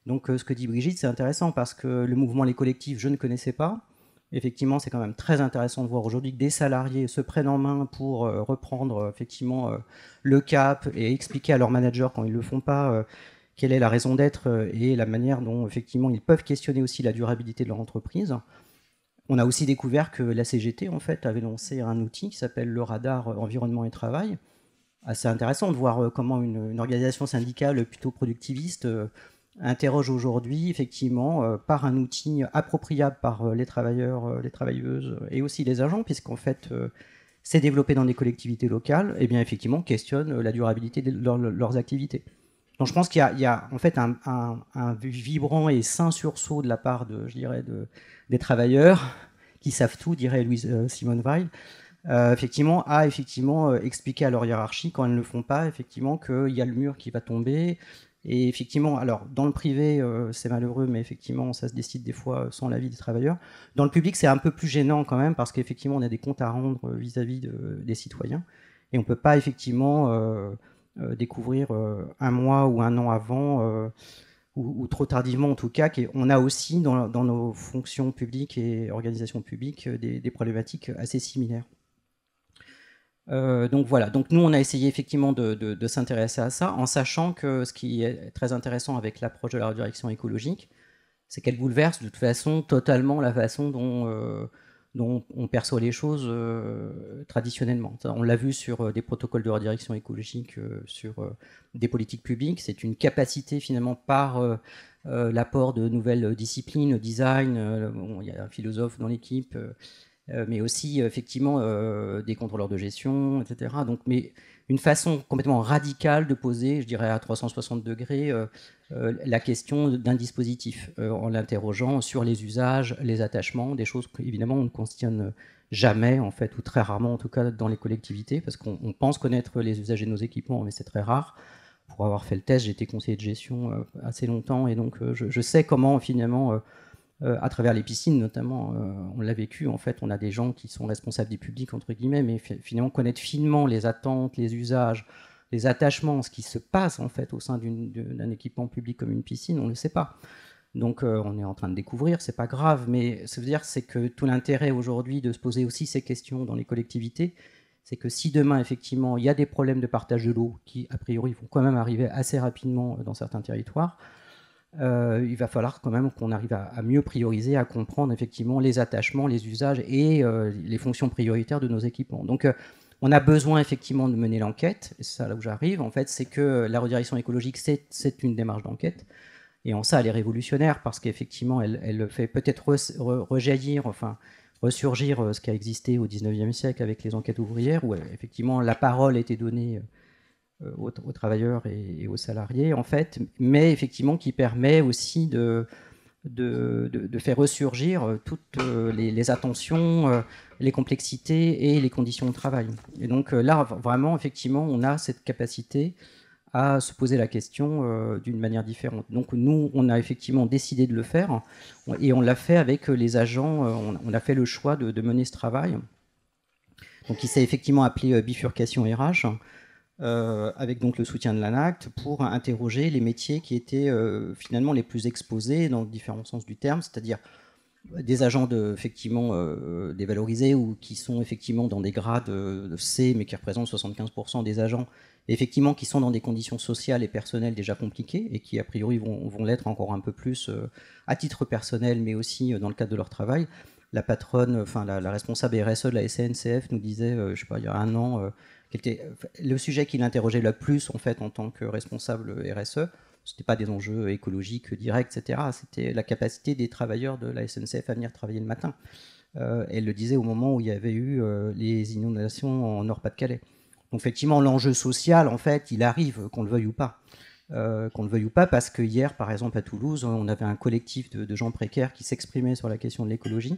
Donc ce que dit Brigitte, c'est intéressant parce que le mouvement Les Collectifs, je ne connaissais pas. Effectivement, c'est quand même très intéressant de voir aujourd'hui que des salariés se prennent en main pour reprendre effectivement le cap et expliquer à leurs managers quand ils ne le font pas quelle est la raison d'être et la manière dont effectivement ils peuvent questionner aussi la durabilité de leur entreprise. On a aussi découvert que la CGT en fait avait lancé un outil qui s'appelle le radar environnement et travail. Assez intéressant de voir comment une organisation syndicale plutôt productiviste interroge aujourd'hui effectivement par un outil appropriable par les travailleurs, les travailleuses et aussi les agents, puisqu'en fait c'est développé dans des collectivités locales, et bien effectivement questionne la durabilité de leurs activités. Donc je pense qu'il y a en fait un vibrant et sain sursaut de la part des travailleurs qui savent tout, dirait Simone Weil, effectivement expliquer à leur hiérarchie quand elles ne le font pas, effectivement qu'il y a le mur qui va tomber. Et effectivement, alors dans le privé, c'est malheureux, mais effectivement, ça se décide des fois sans l'avis des travailleurs. Dans le public, c'est un peu plus gênant quand même, parce qu'effectivement, on a des comptes à rendre vis-à-vis des citoyens. Et on ne peut pas effectivement découvrir un mois ou un an avant, ou trop tardivement en tout cas, qu'on a aussi dans nos fonctions publiques et organisations publiques des problématiques assez similaires. Donc voilà, donc nous on a essayé effectivement de s'intéresser à ça, en sachant que ce qui est très intéressant avec l'approche de la redirection écologique, c'est qu'elle bouleverse de toute façon totalement la façon dont on perçoit les choses traditionnellement. On l'a vu sur des protocoles de redirection écologique, sur des politiques publiques, c'est une capacité finalement par l'apport de nouvelles disciplines, design, il y a un philosophe dans l'équipe, mais aussi effectivement des contrôleurs de gestion, etc. Donc, mais une façon complètement radicale de poser, je dirais à 360 degrés, la question d'un dispositif, en l'interrogeant sur les usages, les attachements, des choses qu'évidemment on ne questionne jamais, en fait, ou très rarement en tout cas dans les collectivités, parce qu'on pense connaître les usagers de nos équipements, mais c'est très rare. Pour avoir fait le test, j'ai été conseiller de gestion assez longtemps, et donc je sais comment finalement... à travers les piscines notamment, on l'a vécu, en fait, on a des gens qui sont responsables des publics, entre guillemets, mais finalement connaître finement les attentes, les usages, les attachements, ce qui se passe en fait au sein d'un équipement public comme une piscine, on ne le sait pas. Donc on est en train de découvrir, c'est pas grave, mais ça veut dire c'est que tout l'intérêt aujourd'hui de se poser aussi ces questions dans les collectivités, c'est que si demain effectivement il y a des problèmes de partage de l'eau qui a priori vont quand même arriver assez rapidement dans certains territoires, il va falloir quand même qu'on arrive à mieux prioriser, à comprendre effectivement les attachements, les usages et les fonctions prioritaires de nos équipements. Donc on a besoin effectivement de mener l'enquête, et c'est ça là où j'arrive, en fait, c'est que la redirection écologique, c'est une démarche d'enquête, et en ça elle est révolutionnaire, parce qu'effectivement elle fait peut-être rejaillir, enfin ressurgir ce qui a existé au 19e siècle avec les enquêtes ouvrières, où effectivement la parole était donnée aux travailleurs et aux salariés, en fait, mais effectivement qui permet aussi de faire ressurgir toutes les attentions, les complexités et les conditions de travail. Et donc là, vraiment, effectivement, on a cette capacité à se poser la question d'une manière différente. Donc nous, on a effectivement décidé de le faire, et on l'a fait avec les agents, on a fait le choix de mener ce travail. Donc il s'est effectivement appelé bifurcation RH. avec donc le soutien de l'ANACT, pour interroger les métiers qui étaient finalement les plus exposés dans différents sens du terme, c'est-à-dire des agents effectivement dévalorisés ou qui sont effectivement dans des grades de C, mais qui représentent 75% des agents, effectivement qui sont dans des conditions sociales et personnelles déjà compliquées et qui a priori vont l'être encore un peu plus à titre personnel, mais aussi dans le cadre de leur travail. La patronne, enfin la responsable RSE de la SNCF nous disait, je sais pas, il y a un an, le sujet qui l'interrogeait le plus en fait en tant que responsable RSE, c'était pas des enjeux écologiques directs, etc. C'était la capacité des travailleurs de la SNCF à venir travailler le matin. Elle le disait au moment où il y avait eu les inondations en Nord-Pas-de-Calais. Donc effectivement, l'enjeu social, en fait, il arrive, qu'on le veuille ou pas. Qu'on le veuille ou pas, parce que hier, par exemple, à Toulouse, on avait un collectif de gens précaires qui s'exprimaient sur la question de l'écologie.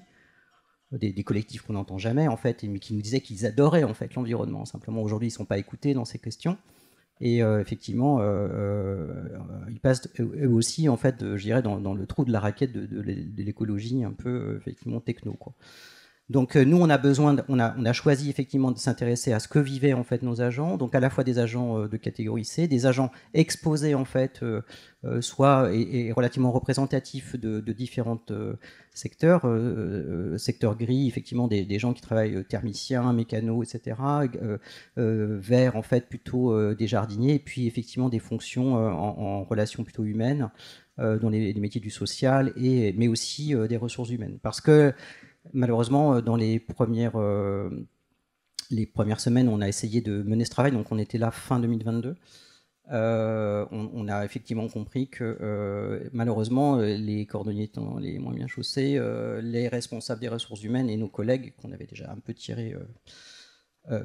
Des collectifs qu'on n'entend jamais, en fait, mais qui nous disaient qu'ils adoraient, en fait, l'environnement. Simplement, aujourd'hui, ils ne sont pas écoutés dans ces questions. Et effectivement, ils passent eux aussi, en fait, je dirais, dans le trou de la raquette de l'écologie un peu, effectivement, techno, quoi. Donc nous, on a choisi effectivement de s'intéresser à ce que vivaient en fait nos agents, donc à la fois des agents de catégorie C, des agents exposés en fait, soit et relativement représentatifs de différents secteurs, secteur gris, effectivement des gens qui travaillent thermiciens, mécanos, etc., vers en fait plutôt des jardiniers, et puis effectivement des fonctions en relation plutôt humaines, dans les métiers du social, mais aussi des ressources humaines, parce que malheureusement, dans les premières semaines, on a essayé de mener ce travail, donc on était là fin 2022. On a effectivement compris que malheureusement, les cordonniers étant les moins bien chaussés, les responsables des ressources humaines et nos collègues, qu'on avait déjà un peu tirés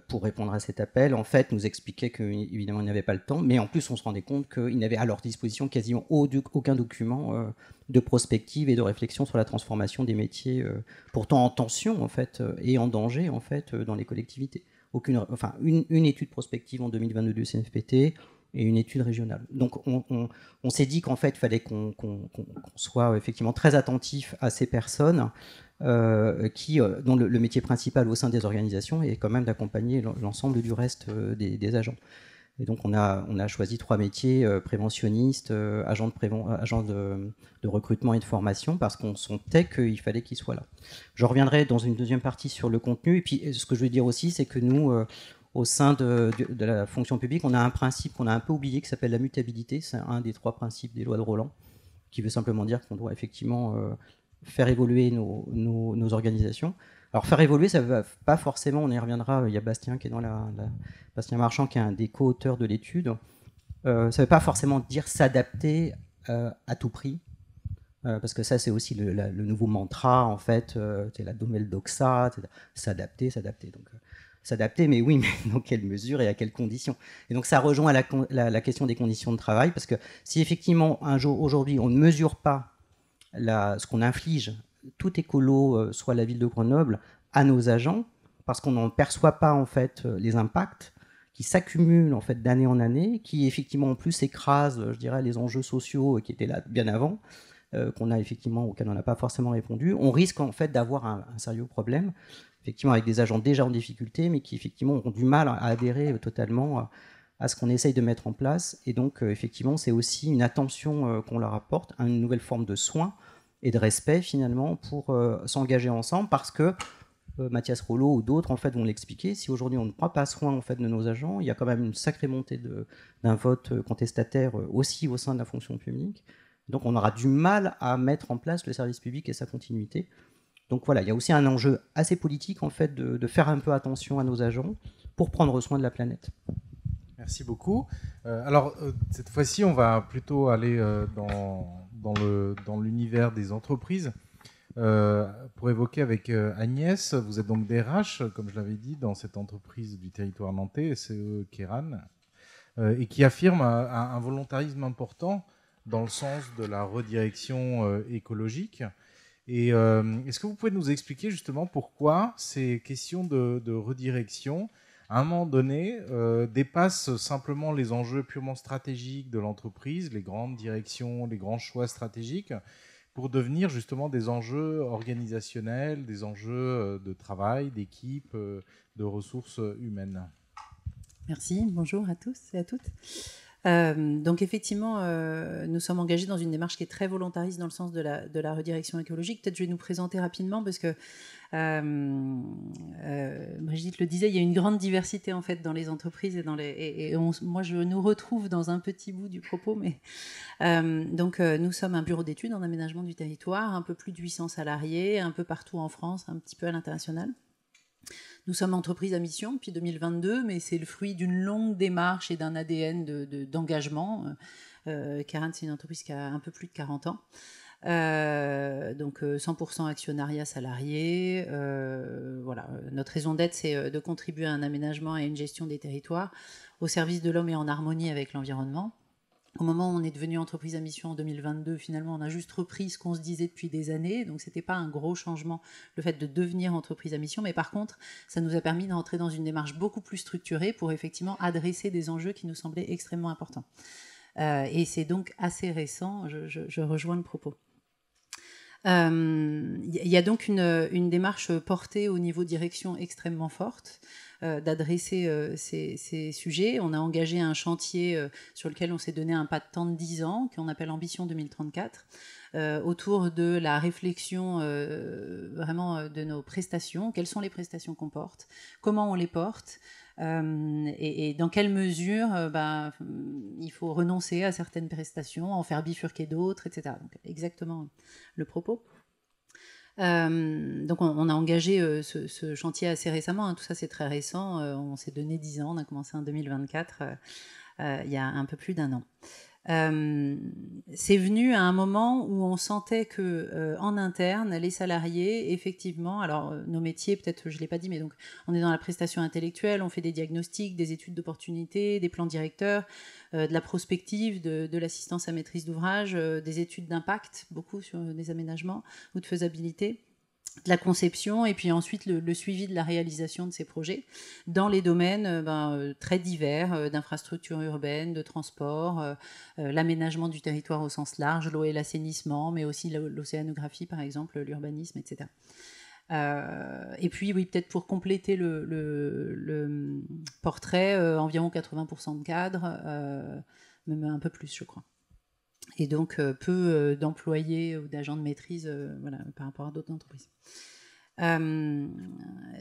pour répondre à cet appel, en fait, nous expliquaient qu'évidemment, ils n'avaient pas le temps, mais en plus, on se rendait compte qu'ils n'avaient à leur disposition quasiment aucun document de prospective et de réflexion sur la transformation des métiers, pourtant en tension, en fait, et en danger, en fait, dans les collectivités. Une étude prospective en 2022 du CNFPT et une étude régionale. Donc, on s'est dit qu'en fait, il fallait qu'on soit effectivement très attentif à ces personnes, dont le métier principal au sein des organisations est quand même d'accompagner l'ensemble du reste des agents. Et donc on a choisi 3 métiers, préventionnistes, agents de recrutement et de formation, parce qu'on sentait qu'il fallait qu'ils soient là. Je reviendrai dans une deuxième partie sur le contenu. Et puis ce que je veux dire aussi, c'est que nous, au sein de la fonction publique, on a un principe qu'on a un peu oublié qui s'appelle la mutabilité. C'est un des 3 principes des lois de Roland, qui veut simplement dire qu'on doit effectivement faire évoluer nos organisations. Alors faire évoluer, ça ne va pas forcément, on y reviendra, il y a Bastien qui est Bastien Marchand qui est un des co-auteurs de l'étude, ça ne veut pas forcément dire s'adapter à tout prix, parce que ça c'est aussi le nouveau mantra en fait, c'est la Domel Doxa, s'adapter, donc s'adapter, mais oui, mais dans quelle mesure et à quelles conditions. Et donc ça rejoint la question des conditions de travail, parce que si effectivement aujourd'hui on ne mesure pas ce qu'on inflige, tout écolo, soit la ville de Grenoble, à nos agents, parce qu'on n'en perçoit pas en fait les impacts qui s'accumulent en fait d'année en année, qui effectivement en plus écrasent, je dirais, les enjeux sociaux qui étaient là bien avant, auxquels on n'a pas forcément répondu. On risque en fait d'avoir un sérieux problème, effectivement avec des agents déjà en difficulté, mais qui effectivement auront du mal à adhérer totalement à ce qu'on essaye de mettre en place. Et donc effectivement, c'est aussi une attention qu'on leur apporte, une nouvelle forme de soin et de respect finalement pour s'engager ensemble, parce que Mathias Rollo ou d'autres en fait vont l'expliquer. Si aujourd'hui on ne prend pas soin en fait de nos agents, il y a quand même une sacrée montée d'un vote contestataire aussi au sein de la fonction publique. Donc on aura du mal à mettre en place le service public et sa continuité. Donc voilà, il y a aussi un enjeu assez politique en fait de faire un peu attention à nos agents pour prendre soin de la planète. Merci beaucoup. Alors cette fois-ci, on va plutôt aller dans l'univers des entreprises. Pour évoquer avec Agnès, vous êtes donc DRH, comme je l'avais dit, dans cette entreprise du territoire nantais, SCE Kéran, et qui affirme un volontarisme important dans le sens de la redirection écologique. Et est-ce que vous pouvez nous expliquer justement pourquoi ces questions de redirection, à un moment donné, dépassent simplement les enjeux purement stratégiques de l'entreprise, les grandes directions, les grands choix stratégiques, pour devenir justement des enjeux organisationnels, des enjeux de travail, d'équipe, de ressources humaines? Merci, bonjour à tous et à toutes. Donc effectivement, nous sommes engagés dans une démarche qui est très volontariste dans le sens de la redirection écologique. Peut-être je vais nous présenter rapidement parce que Brigitte le disait, il y a une grande diversité en fait dans les entreprises et moi je nous retrouve dans un petit bout du propos, mais donc nous sommes un bureau d'études en aménagement du territoire, un peu plus de 800 salariés, un peu partout en France, un petit peu à l'international. Nous sommes entreprise à mission depuis 2022, mais c'est le fruit d'une longue démarche et d'un ADN d'engagement. Carin, c'est une entreprise qui a un peu plus de 40 ans. Donc 100% actionnariat salarié. Voilà. Notre raison d'être, c'est de contribuer à un aménagement et à une gestion des territoires au service de l'homme et en harmonie avec l'environnement. Au moment où on est devenu entreprise à mission en 2022, finalement, on a juste repris ce qu'on se disait depuis des années. Donc, ce n'était pas un gros changement, le fait de devenir entreprise à mission. Mais par contre, ça nous a permis d'entrer dans une démarche beaucoup plus structurée pour effectivement adresser des enjeux qui nous semblaient extrêmement importants. Et c'est donc assez récent, je rejoins le propos. Il y a donc une démarche portée au niveau direction extrêmement forte d'adresser ces sujets. On a engagé un chantier sur lequel on s'est donné un pas de temps de 10 ans, qu'on appelle Ambition 2034, autour de la réflexion vraiment de nos prestations. Quelles sont les prestations qu'on porte? Comment on les porte? Et dans quelle mesure il faut renoncer à certaines prestations, en faire bifurquer d'autres, etc. Donc, exactement le propos. Donc on a engagé ce chantier assez récemment, hein, tout ça c'est très récent, on s'est donné 10 ans, on a commencé en 2024, il y a un peu plus d'un an. C'est venu à un moment où on sentait que en interne, les salariés, effectivement, alors nos métiers, peut-être je ne l'ai pas dit, mais donc on est dans la prestation intellectuelle, on fait des diagnostics, des études d'opportunité, des plans directeurs, de la prospective, de l'assistance à maîtrise d'ouvrage, des études d'impact, beaucoup sur des aménagements ou de faisabilité, de la conception et puis ensuite le suivi de la réalisation de ces projets dans les domaines très divers d'infrastructures urbaines, de transport, l'aménagement du territoire au sens large, l'eau et l'assainissement, mais aussi l'océanographie par exemple, l'urbanisme, etc. Et puis oui, peut-être pour compléter le portrait, environ 80% de cadres, même un peu plus je crois. Et donc peu d'employés ou d'agents de maîtrise voilà, par rapport à d'autres entreprises.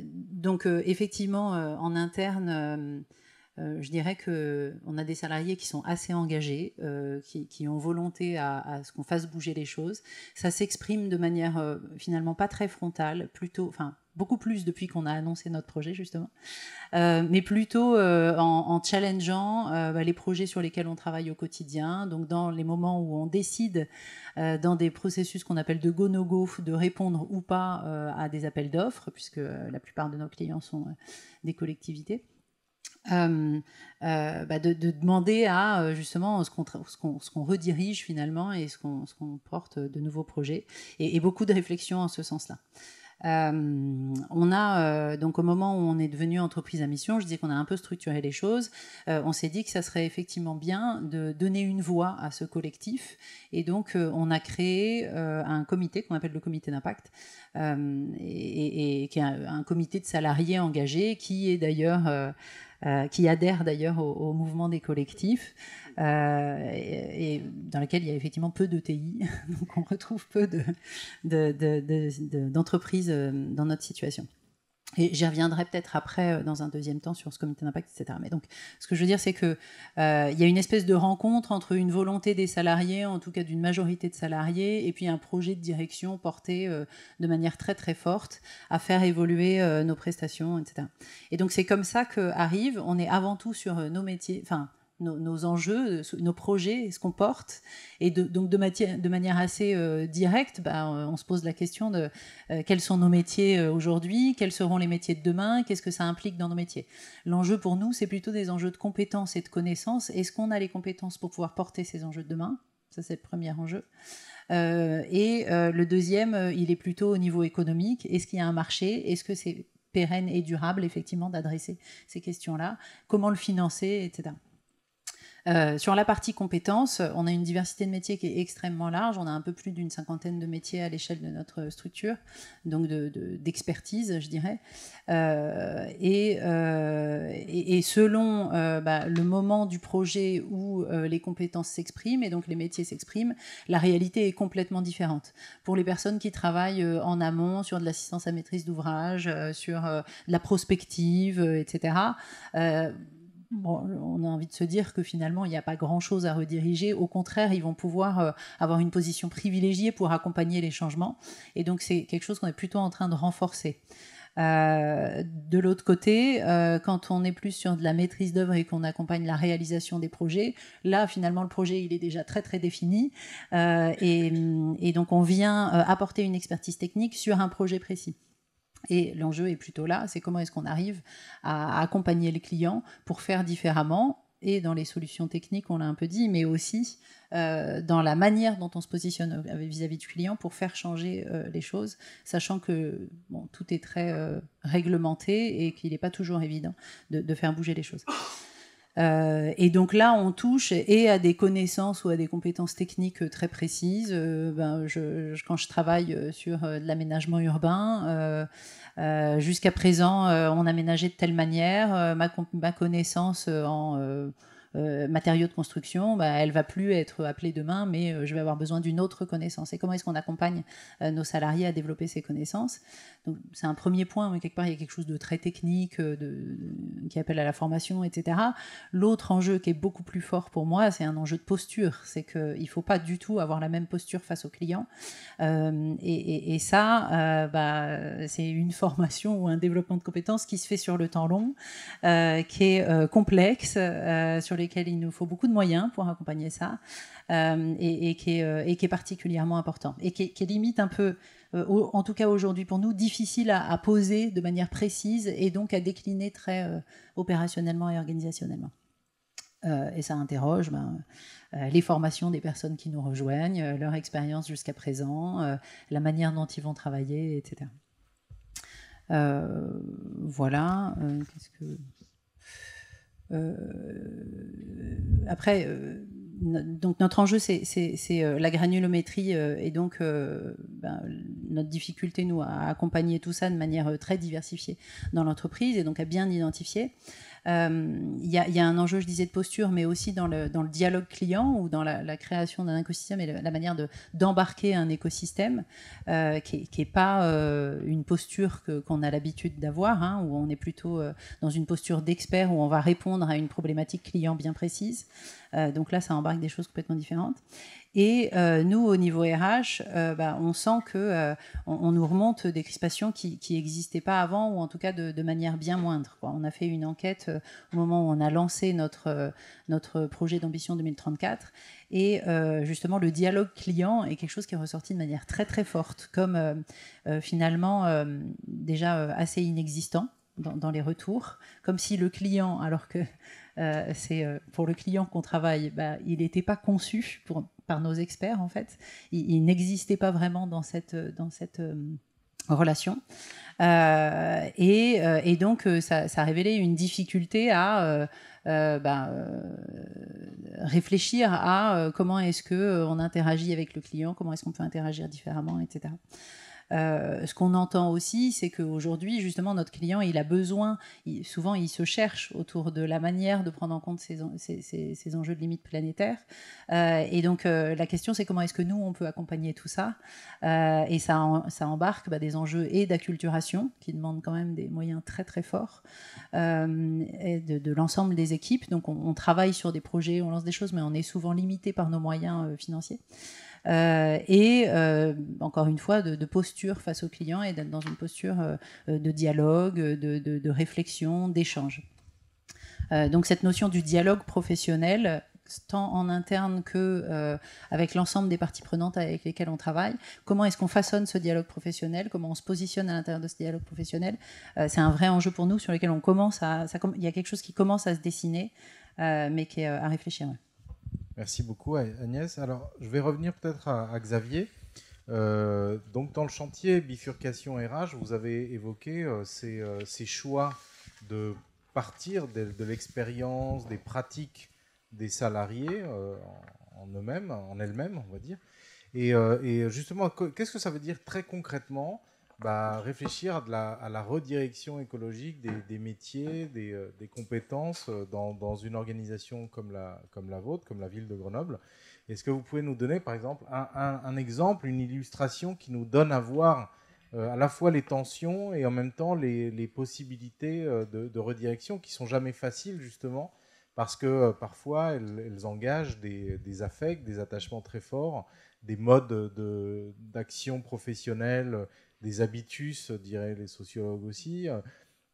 Donc effectivement, en interne, je dirais qu'on a des salariés qui sont assez engagés, qui ont volonté à ce qu'on fasse bouger les choses. Ça s'exprime de manière finalement pas très frontale, plutôt, enfin beaucoup plus depuis qu'on a annoncé notre projet justement, mais plutôt en challengeant les projets sur lesquels on travaille au quotidien. Donc dans les moments où on décide dans des processus qu'on appelle de go-no-go, de répondre ou pas à des appels d'offres, puisque la plupart de nos clients sont des collectivités. De demander à justement ce qu'on redirige finalement et ce qu'on porte de nouveaux projets et beaucoup de réflexions en ce sens-là. On a donc au moment où on est devenu entreprise à mission, je disais qu'on a un peu structuré les choses, on s'est dit que ça serait effectivement bien de donner une voix à ce collectif et donc on a créé un comité qu'on appelle le comité d'impact et qui est un comité de salariés engagés qui est d'ailleurs qui adhère d'ailleurs au mouvement des collectifs et dans lequel il y a effectivement peu d'ETI, donc on retrouve peu d'entreprises dans notre situation. Et j'y reviendrai peut-être après, dans un deuxième temps, sur ce comité d'impact, etc. Mais donc, ce que je veux dire, c'est qu'il y a une espèce de rencontre entre une volonté des salariés, en tout cas d'une majorité de salariés, et puis un projet de direction porté de manière très très forte à faire évoluer nos prestations, etc. Et donc, c'est comme ça qu'arrive, on est avant tout sur nos métiers, enfin, nos enjeux, nos projets, ce qu'on porte. Et donc de manière assez directe, on se pose la question de quels sont nos métiers aujourd'hui, quels seront les métiers de demain, qu'est-ce que ça implique dans nos métiers. L'enjeu pour nous, c'est plutôt des enjeux de compétences et de connaissances. Est-ce qu'on a les compétences pour pouvoir porter ces enjeux de demain? Ça, c'est le premier enjeu. Le deuxième, il est plutôt au niveau économique. Est-ce qu'il y a un marché? Est-ce que c'est pérenne et durable, effectivement, d'adresser ces questions-là? Comment le financer, etc. Sur la partie compétences, on a une diversité de métiers qui est extrêmement large. On a un peu plus d'une 50aine de métiers à l'échelle de notre structure, donc d'expertise, je dirais. Et selon le moment du projet où les compétences s'expriment et donc les métiers s'expriment, la réalité est complètement différente. Pour les personnes qui travaillent en amont sur de l'assistance à maîtrise d'ouvrage, sur de la prospective, etc., on a envie de se dire que finalement, il n'y a pas grand-chose à rediriger. Au contraire, ils vont pouvoir avoir une position privilégiée pour accompagner les changements. Et donc, c'est quelque chose qu'on est plutôt en train de renforcer. De l'autre côté, quand on est plus sur de la maîtrise d'œuvre et qu'on accompagne la réalisation des projets, là, finalement, le projet, il est déjà très, très défini. Et donc, on vient apporter une expertise technique sur un projet précis. Et l'enjeu est plutôt là, c'est comment est-ce qu'on arrive à accompagner les clients pour faire différemment, et dans les solutions techniques, on l'a un peu dit, mais aussi dans la manière dont on se positionne vis-à-vis du client pour faire changer les choses, sachant que tout est très réglementé et qu'il n'est pas toujours évident de faire bouger les choses. Et donc là, on touche et à des connaissances ou à des compétences techniques très précises. Quand je travaille sur de l'aménagement urbain, jusqu'à présent, on aménageait de telle manière. Ma connaissance en matériaux de construction, elle va plus être appelée demain, mais je vais avoir besoin d'une autre connaissance. Et comment est-ce qu'on accompagne nos salariés à développer ces connaissances? Donc, c'est un premier point, mais quelque part, il y a quelque chose de très technique, qui appelle à la formation, etc. L'autre enjeu qui est beaucoup plus fort pour moi, c'est un enjeu de posture. C'est qu'il ne faut pas du tout avoir la même posture face aux clients. Et ça, c'est une formation ou un développement de compétences qui se fait sur le temps long, qui est complexe, sur lesquels il nous faut beaucoup de moyens pour accompagner ça, et qui est particulièrement important, et qui est limite un peu, en tout cas aujourd'hui pour nous, difficile à poser de manière précise et donc à décliner très opérationnellement et organisationnellement. Et ça interroge les formations des personnes qui nous rejoignent, leur expérience jusqu'à présent, la manière dont ils vont travailler, etc. Voilà. Qu'est-ce que... après, donc notre enjeu, c'est la granulométrie, et donc notre difficulté, nous, à accompagner tout ça de manière très diversifiée dans l'entreprise et donc à bien identifier. Il y a un enjeu, je disais, de posture, mais aussi dans le dialogue client ou dans la création d'un écosystème et la manière d'embarquer un écosystème qui n'est pas une posture qu'on a l'habitude d'avoir, hein, où on est plutôt dans une posture d'expert, où on va répondre à une problématique client bien précise. Donc là, ça embarque des choses complètement différentes. Et nous, au niveau RH, on sent qu'on nous remonte des crispations qui n'existaient pas avant, ou en tout cas de manière bien moindre, quoi. On a fait une enquête au moment où on a lancé notre projet d'ambition 2034, et justement, le dialogue client est quelque chose qui est ressorti de manière très très forte, comme finalement déjà assez inexistant dans les retours, comme si le client, alors que c'est pour le client qu'on travaille, il n'était pas conçu par nos experts, en fait. Il n'existait pas vraiment dans cette relation. Et donc, ça a révélé une difficulté à réfléchir à comment est-ce qu'on interagit avec le client, comment est-ce qu'on peut interagir différemment, etc. Ce qu'on entend aussi, c'est qu'aujourd'hui, justement, notre client, il a besoin, souvent, il se cherche autour de la manière de prendre en compte ces enjeux de limites planétaires. Et donc, la question, c'est comment est-ce que nous, on peut accompagner tout ça. Et ça embarque des enjeux et d'acculturation, qui demandent quand même des moyens très, très forts, et de l'ensemble des équipes. Donc, on travaille sur des projets, on lance des choses, mais on est souvent limité par nos moyens financiers. Encore une fois, de posture face aux clients, et d'être dans une posture de dialogue, de réflexion, d'échange. Donc cette notion du dialogue professionnel, tant en interne que avec l'ensemble des parties prenantes avec lesquelles on travaille, comment est-ce qu'on façonne ce dialogue professionnel, comment on se positionne à l'intérieur de ce dialogue professionnel, c'est un vrai enjeu pour nous, sur lequel il y a quelque chose qui commence à se dessiner, mais qui est à réfléchir. Ouais. Merci beaucoup Agnès. Alors, je vais revenir peut-être à Xavier. Donc, dans le chantier bifurcation RH, vous avez évoqué ces choix de partir de l'expérience, des pratiques des salariés en eux-mêmes, en elles-mêmes, on va dire. Et justement, qu'est-ce que ça veut dire très concrètement, réfléchir à la redirection écologique des métiers, des compétences dans une organisation comme la vôtre, comme la ville de Grenoble. Est-ce que vous pouvez nous donner, par exemple, un exemple, une illustration qui nous donne à voir à la fois les tensions et en même temps les possibilités de redirection qui ne sont jamais faciles, justement, parce que parfois elles engagent des affects, des attachements très forts, des modes d'action professionnelle, des habitus, diraient les sociologues aussi.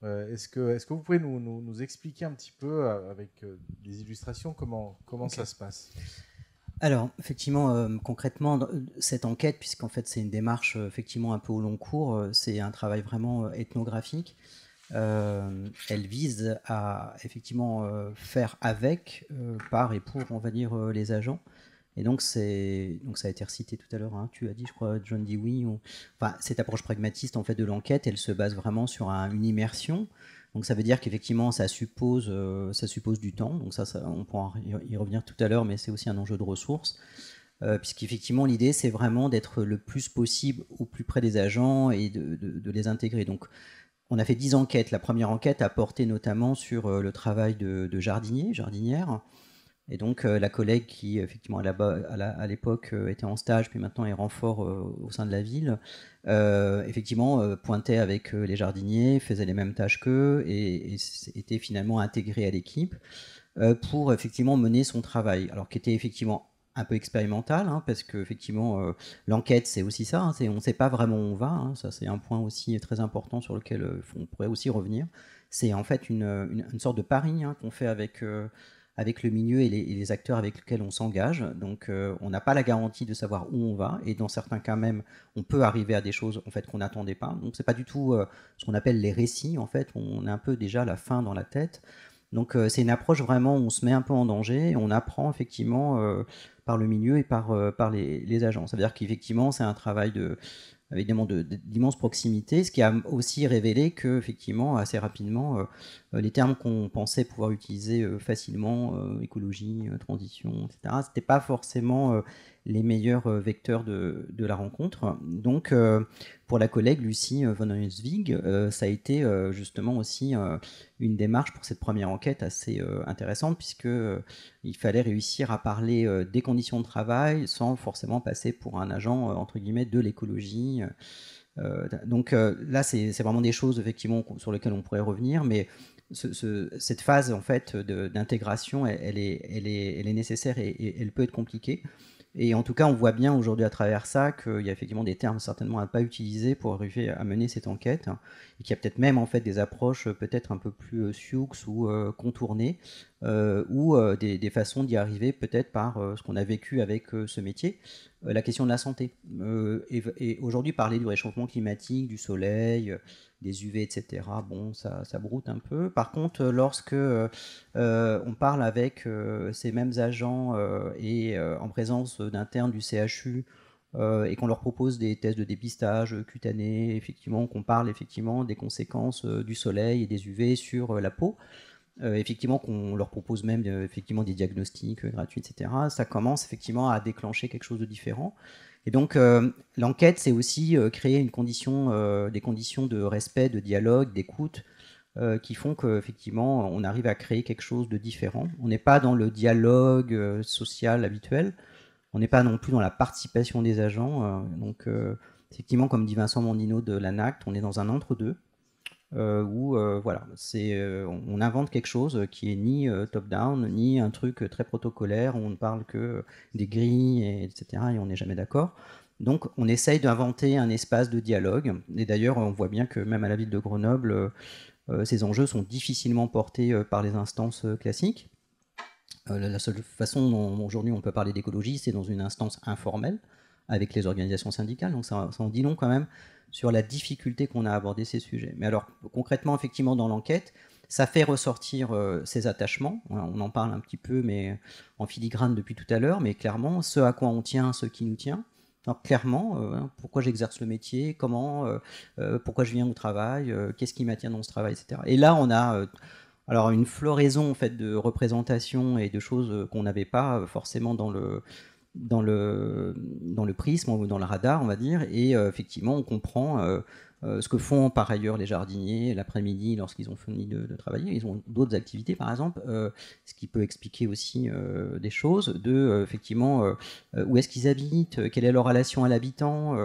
Est-ce que vous pouvez nous expliquer un petit peu avec des illustrations comment ça se passe ? Alors, effectivement, concrètement, cette enquête, puisqu'en fait c'est une démarche effectivement un peu au long cours, c'est un travail vraiment ethnographique. Elle vise à effectivement faire avec, par et pour, on va dire, les agents. Et donc ça a été recité tout à l'heure, hein, tu as dit, je crois, John Dewey. Enfin, cette approche pragmatiste en fait de l'enquête, elle se base vraiment sur une immersion. Donc ça veut dire qu'effectivement ça suppose du temps. Donc ça on pourra y revenir tout à l'heure, mais c'est aussi un enjeu de ressources. Puisqu'effectivement l'idée c'est vraiment d'être le plus possible au plus près des agents et de les intégrer. Donc on a fait 10 enquêtes. La première enquête a porté notamment sur le travail de jardiniers, jardinières. Et donc la collègue qui effectivement à l'époque était en stage, puis maintenant est renfort au sein de la ville, effectivement pointait avec les jardiniers, faisait les mêmes tâches qu'eux et était finalement intégré à l'équipe pour effectivement mener son travail. Alors qui était effectivement un peu expérimental, hein, parce que effectivement l'enquête c'est aussi ça, hein, on ne sait pas vraiment où on va, hein, ça c'est un point aussi très important sur lequel on pourrait aussi revenir. C'est en fait une sorte de pari hein, qu'on fait avec le milieu et les acteurs avec lesquels on s'engage. Donc on n'a pas la garantie de savoir où on va, et dans certains cas même, on peut arriver à des choses en fait, qu'on n'attendait pas. Donc c'est pas du tout ce qu'on appelle les récits, en fait, on a un peu déjà la fin dans la tête. Donc c'est une approche vraiment où on se met un peu en danger, et on apprend effectivement par le milieu et par les agents. Ça veut dire qu'effectivement c'est un travail avec d'immense proximité, ce qui a aussi révélé que, effectivement, assez rapidement, les termes qu'on pensait pouvoir utiliser facilement, écologie, transition, etc., c'était pas forcément les meilleurs vecteurs de la rencontre. Donc, pour la collègue Lucie von Heuswig, ça a été justement aussi une démarche pour cette première enquête assez intéressante, puisque il fallait réussir à parler des conditions de travail sans forcément passer pour un agent entre guillemets de l'écologie. Donc là, c'est vraiment des choses effectivement sur lesquelles on pourrait revenir, mais cette phase en fait d'intégration, elle est nécessaire et elle peut être compliquée. Et en tout cas, on voit bien aujourd'hui à travers ça qu'il y a effectivement des termes certainement à ne pas utiliser pour arriver à mener cette enquête, et qu'il y a peut-être même en fait des approches peut-être un peu plus sioux ou contournées, ou des façons d'y arriver peut-être par ce qu'on a vécu avec ce métier, la question de la santé. Et aujourd'hui, parler du réchauffement climatique, du soleil, des UV, etc., bon, ça broute un peu. Par contre, lorsque on parle avec ces mêmes agents et en présence d'internes du CHU, et qu'on leur propose des tests de dépistage cutané, effectivement, qu'on parle effectivement des conséquences du soleil et des UV sur la peau, effectivement qu'on leur propose même effectivement des diagnostics gratuits, etc., ça commence effectivement à déclencher quelque chose de différent. Et donc l'enquête, c'est aussi créer des conditions de respect, de dialogue, d'écoute, qui font qu'effectivement on arrive à créer quelque chose de différent. On n'est pas dans le dialogue social habituel, on n'est pas non plus dans la participation des agents. Donc effectivement, comme dit Vincent Mondino de l'ANACT, on est dans un entre-deux, où voilà, on invente quelque chose qui est ni top-down, ni un truc très protocolaire, où on ne parle que des grilles, etc., et on n'est jamais d'accord. Donc on essaye d'inventer un espace de dialogue, et d'ailleurs on voit bien que même à la ville de Grenoble, ces enjeux sont difficilement portés par les instances classiques. La seule façon dont aujourd'hui on peut parler d'écologie, c'est dans une instance informelle, avec les organisations syndicales, donc ça en dit long quand même sur la difficulté qu'on a à aborder ces sujets. Mais alors, concrètement, effectivement, dans l'enquête, ça fait ressortir ces attachements. On en parle un petit peu, mais en filigrane depuis tout à l'heure, mais clairement, ce à quoi on tient, ce qui nous tient. Alors, clairement, pourquoi j'exerce le métier, comment, pourquoi je viens au travail, qu'est-ce qui m'attire dans ce travail, etc. Et là, on a Alors une floraison en fait de représentations et de choses qu'on n'avait pas forcément dans le prisme ou dans le radar, on va dire, et effectivement on comprend ce que font par ailleurs les jardiniers l'après-midi lorsqu'ils ont fini de travailler. Ils ont d'autres activités par exemple, ce qui peut expliquer aussi des choses de effectivement où est-ce qu'ils habitent, quelle est leur relation à l'habitant,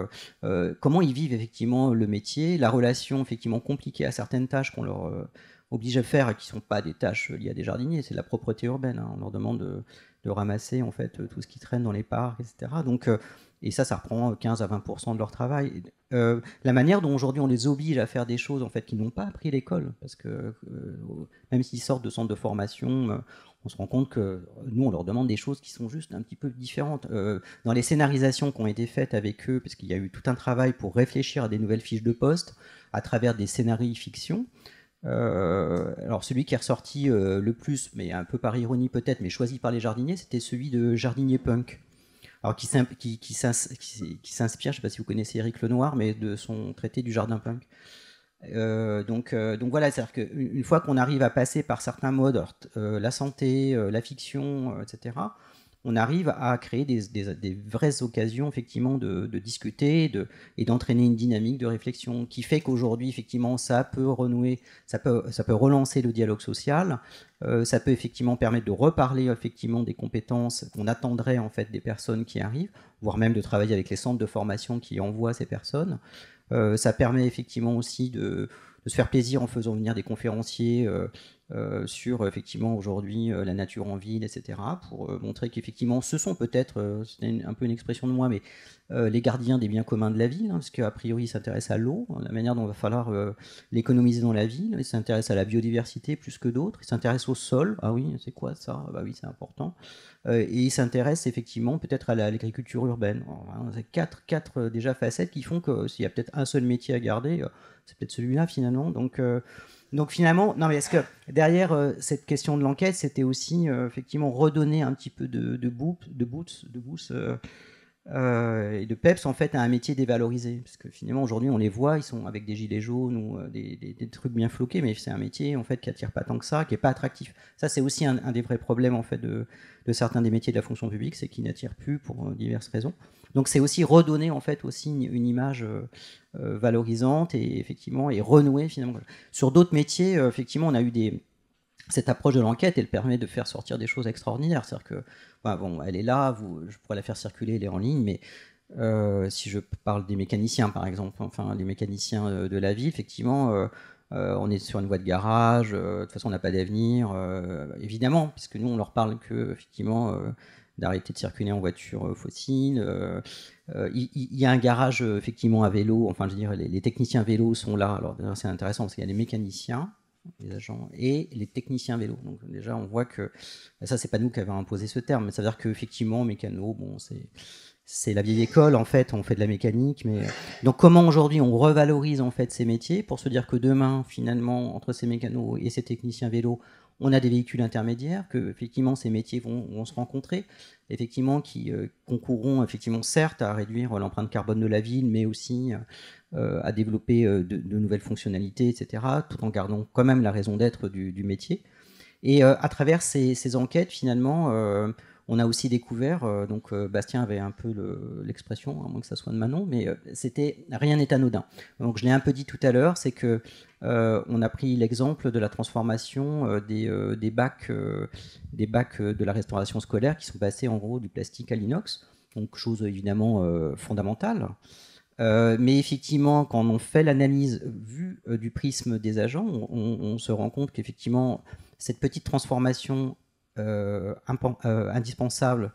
comment ils vivent effectivement le métier, la relation effectivement compliquée à certaines tâches qu'on leur oblige à faire et qui ne sont pas des tâches liées à des jardiniers, c'est de la propreté urbaine, hein. On leur demande de ramasser en fait tout ce qui traîne dans les parcs, etc. Donc, et ça reprend 15 à 20% de leur travail. La manière dont aujourd'hui on les oblige à faire des choses en fait qu'ils n'ont pas appris à l'école, parce que même s'ils sortent de centres de formation, on se rend compte que nous on leur demande des choses qui sont juste un petit peu différentes. Dans les scénarisations qui ont été faites avec eux, parce qu'il y a eu tout un travail pour réfléchir à des nouvelles fiches de poste à travers des scénarios fiction. Alors celui qui est ressorti le plus, mais un peu par ironie peut-être, mais choisi par les jardiniers, c'était celui de Jardinier Punk. Alors qui s'inspire, je ne sais pas si vous connaissez Éric Lenoir, mais de son traité du jardin punk. Donc voilà, c'est-à-dire qu'une fois qu'on arrive à passer par certains modes, la santé, la fiction, etc., on arrive à créer des vraies occasions effectivement de discuter et d'entraîner une dynamique de réflexion qui fait qu'aujourd'hui effectivement ça peut renouer, ça peut relancer le dialogue social, ça peut effectivement permettre de reparler effectivement des compétences qu'on attendrait en fait des personnes qui arrivent, voire même de travailler avec les centres de formation qui envoient ces personnes. Ça permet effectivement aussi de se faire plaisir en faisant venir des conférenciers sur effectivement aujourd'hui la nature en ville, etc., pour montrer qu'effectivement ce sont peut-être, c'est un peu une expression de moi, mais les gardiens des biens communs de la ville, hein, parce qu'a priori ils s'intéressent à l'eau, la manière dont il va falloir l'économiser dans la ville, ils s'intéressent à la biodiversité plus que d'autres, ils s'intéressent au sol, ah oui, c'est quoi ça, bah oui, c'est important, et ils s'intéressent effectivement peut-être à l'agriculture urbaine. Alors, c'est quatre déjà facettes qui font que s'il y a peut-être un seul métier à garder, c'est peut-être celui-là finalement. Donc finalement, non mais est-ce que derrière cette question de l'enquête, c'était aussi effectivement redonner un petit peu de boost et de peps en fait à un métier dévalorisé, parce que finalement aujourd'hui on les voit, ils sont avec des gilets jaunes ou des trucs bien floqués, mais c'est un métier en fait qui attire pas tant que ça, qui est pas attractif. Ça c'est aussi un des vrais problèmes en fait de certains des métiers de la fonction publique, c'est qu'ils n'attirent plus pour diverses raisons. Donc c'est aussi redonner en fait aussi une image valorisante et effectivement et renouer finalement. Sur d'autres métiers, effectivement, on a eu cette approche de l'enquête, elle permet de faire sortir des choses extraordinaires. C'est-à-dire que bon, elle est là, je pourrais la faire circuler, elle est en ligne, mais si je parle des mécaniciens par exemple, enfin les mécaniciens de la vie, effectivement. On est sur une voie de garage, de toute façon on n'a pas d'avenir, évidemment, puisque nous on leur parle que effectivement d'arrêter de circuler en voiture fossile. Il y a un garage effectivement à vélo, enfin je veux dire les techniciens vélo sont là, alors c'est intéressant parce qu'il y a les mécaniciens, les agents et les techniciens vélo. Donc déjà on voit que, ça c'est pas nous qui avons imposé ce terme, mais ça veut dire qu'effectivement mécano, bon c'est la vieille école en fait, on fait de la mécanique, mais donc comment aujourd'hui on revalorise en fait ces métiers pour se dire que demain finalement entre ces mécanos et ces techniciens vélo, on a des véhicules intermédiaires, que effectivement ces métiers vont se rencontrer, effectivement qui concourront effectivement certes à réduire l'empreinte carbone de la ville, mais aussi à développer de nouvelles fonctionnalités, etc., tout en gardant quand même la raison d'être du métier. Et à travers ces enquêtes, finalement, on a aussi découvert, donc Bastien avait un peu l'expression, à moins que ça soit de Manon, mais c'était rien n'est anodin. Donc je l'ai un peu dit tout à l'heure, c'est que on a pris l'exemple de la transformation des bacs de la restauration scolaire qui sont passés en gros du plastique à l'inox, donc chose évidemment fondamentale. Mais effectivement, quand on fait l'analyse vue du prisme des agents, on se rend compte qu'effectivement cette petite transformation indispensable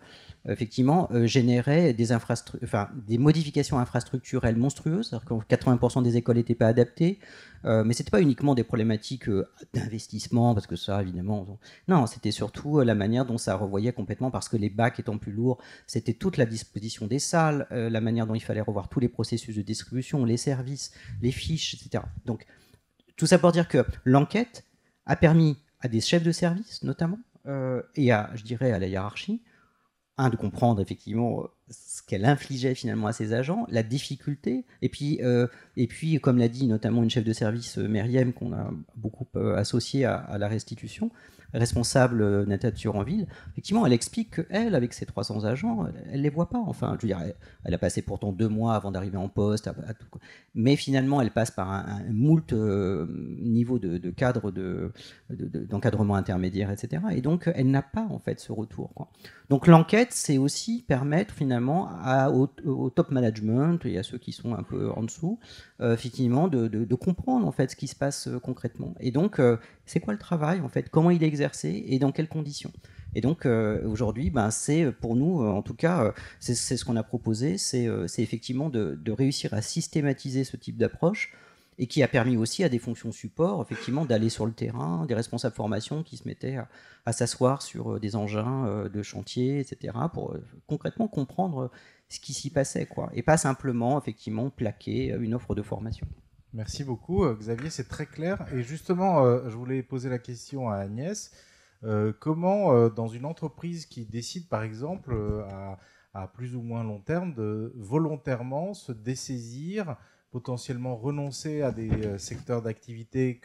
effectivement générait des modifications infrastructurelles monstrueuses, c'est-à-dire que 80% des écoles n'étaient pas adaptées, mais c'était pas uniquement des problématiques d'investissement, parce que ça évidemment non, c'était surtout la manière dont ça revoyait complètement, parce que les bacs étant plus lourds, c'était toute la disposition des salles, la manière dont il fallait revoir tous les processus de distribution, les services, les fiches, etc. Donc tout ça pour dire que l'enquête a permis à des chefs de service notamment et je dirais à la hiérarchie, de comprendre effectivement ce qu'elle infligeait finalement à ses agents, la difficulté, et puis comme l'a dit notamment une chef de service, Myriam, qu'on a beaucoup associée à la restitution, responsable nature en ville, effectivement, elle explique qu'elle, avec ses 300 agents, elle ne les voit pas. Enfin, je veux dire, elle a passé pourtant 2 mois avant d'arriver en poste, mais finalement, elle passe par un moult niveau de cadre d'encadrement intermédiaire, etc. Et donc, elle n'a pas, en fait, ce retour, quoi. Donc, l'enquête, c'est aussi permettre, finalement, au top management et à ceux qui sont un peu en dessous, effectivement, de comprendre, en fait, ce qui se passe concrètement. Et donc, c'est quoi le travail, en fait? Comment il est exercé et dans quelles conditions? Et donc, aujourd'hui, c'est pour nous, en tout cas, c'est ce qu'on a proposé, c'est effectivement de réussir à systématiser ce type d'approche, et qui a permis aussi à des fonctions support, effectivement, d'aller sur le terrain, des responsables formation qui se mettaient à s'asseoir sur des engins de chantier, etc., pour concrètement comprendre ce qui s'y passait, quoi, et pas simplement, effectivement, plaquer une offre de formation. Merci beaucoup, Xavier, c'est très clair. Et justement, je voulais poser la question à Agnès. Comment, dans une entreprise qui décide, par exemple, à plus ou moins long terme, de volontairement se dessaisir, potentiellement renoncer à des secteurs d'activité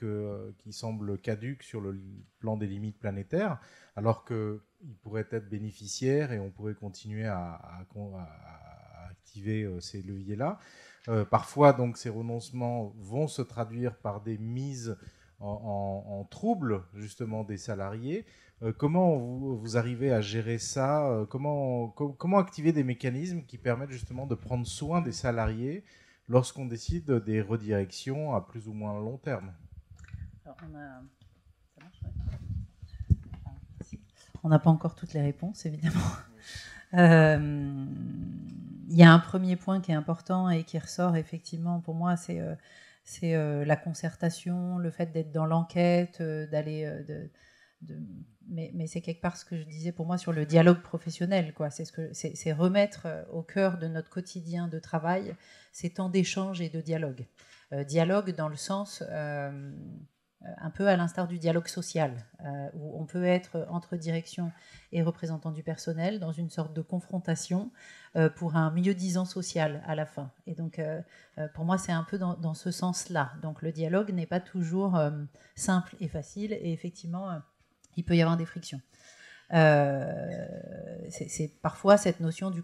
qui semblent caducs sur le plan des limites planétaires, alors qu'ils pourraient être bénéficiaires et on pourrait continuer à activer ces leviers-là. Parfois, donc, ces renoncements vont se traduire par des mises en trouble, justement, des salariés. Comment vous arrivez à gérer ça? Comment activer des mécanismes qui permettent justement de prendre soin des salariés lorsqu'on décide des redirections à plus ou moins long terme? Alors, on n'a pas encore toutes les réponses, évidemment. Il y a un premier point qui est important et qui ressort effectivement pour moi, c'est la concertation, le fait d'être dans l'enquête, d'aller... mais c'est quelque part ce que je disais pour moi sur le dialogue professionnel, quoi. C'est remettre au cœur de notre quotidien de travail ces temps d'échange et de dialogue. Dialogue dans le sens un peu à l'instar du dialogue social, où on peut être entre direction et représentants du personnel dans une sorte de confrontation pour un mieux-disant social à la fin. Et donc, pour moi, c'est un peu dans ce sens-là. Donc, le dialogue n'est pas toujours simple et facile, et effectivement, il peut y avoir des frictions. C'est parfois cette notion de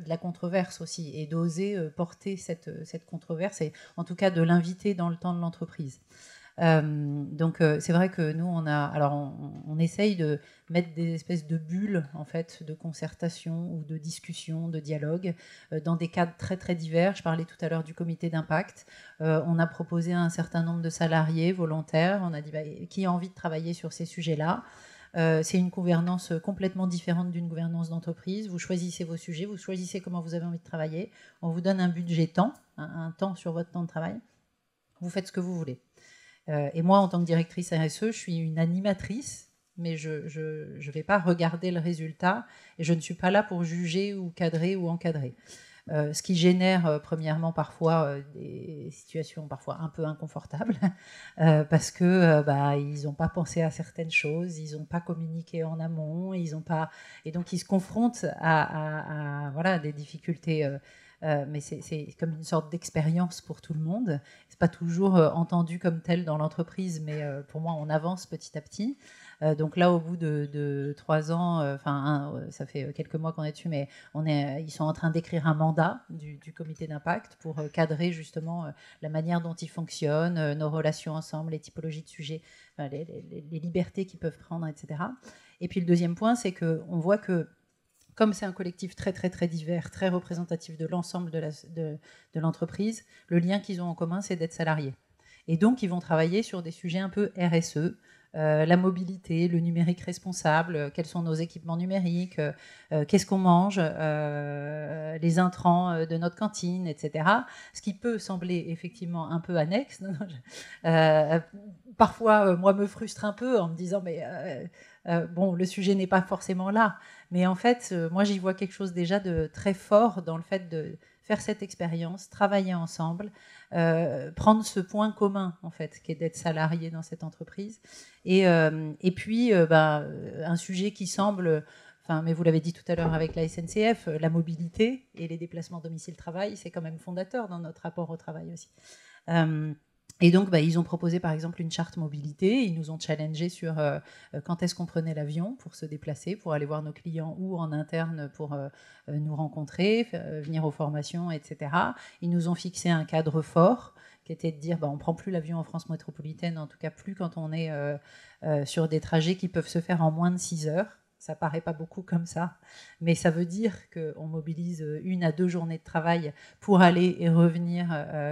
la controverse aussi, et d'oser porter cette controverse, et en tout cas de l'inviter dans le temps de l'entreprise. Donc c'est vrai que nous on essaye de mettre des espèces de bulles en fait de concertation ou de discussion, de dialogue dans des cadres très très divers. Je parlais tout à l'heure du comité d'impact. On a proposé à un certain nombre de salariés volontaires. On a dit qui a envie de travailler sur ces sujets-là. C'est une gouvernance complètement différente d'une gouvernance d'entreprise. Vous choisissez vos sujets, vous choisissez comment vous avez envie de travailler. On vous donne un budget temps, un temps sur votre temps de travail. Vous faites ce que vous voulez. Et moi, en tant que directrice RSE, je suis une animatrice, mais je ne vais pas regarder le résultat et je ne suis pas là pour juger ou cadrer ou encadrer. Ce qui génère premièrement parfois des situations parfois un peu inconfortables parce que ils n'ont pas pensé à certaines choses, ils n'ont pas communiqué en amont, et donc ils se confrontent à voilà, des difficultés. Mais c'est comme une sorte d'expérience pour tout le monde. C'est pas toujours entendu comme tel dans l'entreprise, mais pour moi, on avance petit à petit. Donc là, au bout de 3 ans, ça fait quelques mois qu'on est dessus, mais ils sont en train d'écrire un mandat du comité d'impact pour cadrer justement la manière dont ils fonctionnent, nos relations ensemble, les typologies de sujets, les libertés qu'ils peuvent prendre, etc. Et puis le deuxième point, c'est qu'on voit que comme c'est un collectif très, très, très divers, très représentatif de l'ensemble de l'entreprise, le lien qu'ils ont en commun, c'est d'être salariés. Et donc, ils vont travailler sur des sujets un peu RSE, la mobilité, le numérique responsable, quels sont nos équipements numériques, qu'est-ce qu'on mange, les intrants de notre cantine, etc. Ce qui peut sembler effectivement un peu annexe. Parfois, moi, me frustre un peu en me disant, mais bon, le sujet n'est pas forcément là. Mais en fait, moi, j'y vois quelque chose déjà de très fort dans le fait de faire cette expérience, travailler ensemble, prendre ce point commun, en fait, qui est d'être salarié dans cette entreprise. Et puis, un sujet qui semble mais vous l'avez dit tout à l'heure avec la SNCF, la mobilité et les déplacements domicile-travail, c'est quand même fondateur dans notre rapport au travail aussi. Et donc, ils ont proposé par exemple une charte mobilité. Ils nous ont challengé sur quand est-ce qu'on prenait l'avion pour se déplacer, pour aller voir nos clients ou en interne pour nous rencontrer, venir aux formations, etc. Ils nous ont fixé un cadre fort qui était de dire on ne prend plus l'avion en France métropolitaine, en tout cas plus quand on est sur des trajets qui peuvent se faire en moins de 6 heures. Ça paraît pas beaucoup comme ça, mais ça veut dire qu'on mobilise 1 à 2 journées de travail pour aller et revenir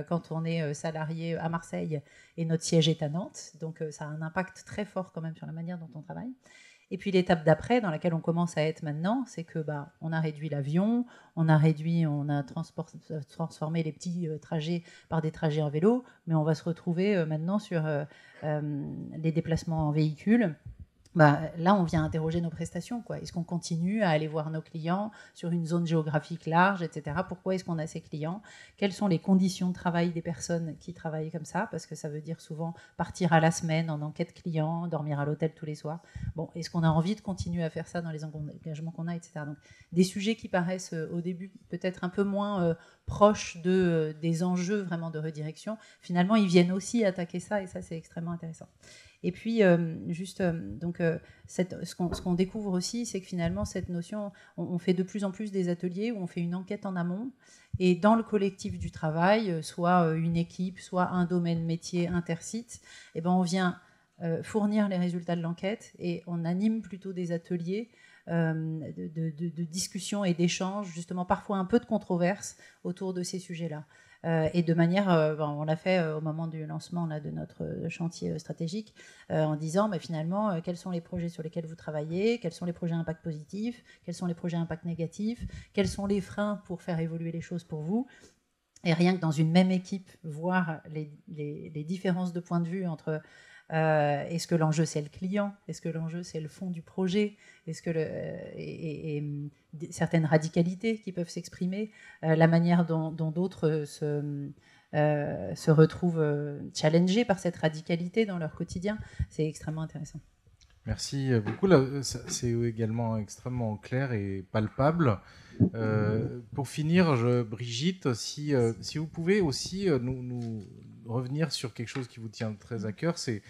quand on est salarié à Marseille et notre siège est à Nantes. Donc ça a un impact très fort quand même sur la manière dont on travaille. Et puis l'étape d'après, dans laquelle on commence à être maintenant, c'est que on a réduit l'avion, on a transformé les petits trajets par des trajets en vélo, mais on va se retrouver maintenant sur les déplacements en véhicule. Là, on vient interroger nos prestations. Est-ce qu'on continue à aller voir nos clients sur une zone géographique large, etc. Pourquoi est-ce qu'on a ces clients? Quelles sont les conditions de travail des personnes qui travaillent comme ça? Parce que ça veut dire souvent partir à la semaine en enquête client, dormir à l'hôtel tous les soirs. Est-ce qu'on a envie de continuer à faire ça dans les engagements qu'on a, etc. Donc, des sujets qui paraissent au début peut-être un peu moins proches des enjeux vraiment de redirection, finalement, ils viennent aussi attaquer ça, et ça, c'est extrêmement intéressant. Et puis, ce qu'on découvre aussi, c'est que finalement, cette notion, on fait de plus en plus des ateliers où on fait une enquête en amont, et dans le collectif du travail, soit une équipe, soit un domaine métier intersite, on vient fournir les résultats de l'enquête, et on anime plutôt des ateliers de discussion et d'échange, justement parfois un peu de controverse autour de ces sujets-là. Et de manière, on l'a fait au moment du lancement de notre chantier stratégique, en disant finalement quels sont les projets sur lesquels vous travaillez, quels sont les projets à impact positif, quels sont les projets à impact négatif, quels sont les freins pour faire évoluer les choses pour vous. Et rien que dans une même équipe, voir les différences de point de vue entre est-ce que l'enjeu c'est le client, est-ce que l'enjeu c'est le fond du projet, est-ce que certaines radicalités qui peuvent s'exprimer, la manière dont d'autres se retrouvent challengés par cette radicalité dans leur quotidien, c'est extrêmement intéressant. Merci beaucoup. C'est également extrêmement clair et palpable. Pour finir, Brigitte, si vous pouvez aussi nous revenir sur quelque chose qui vous tient très à cœur, c'est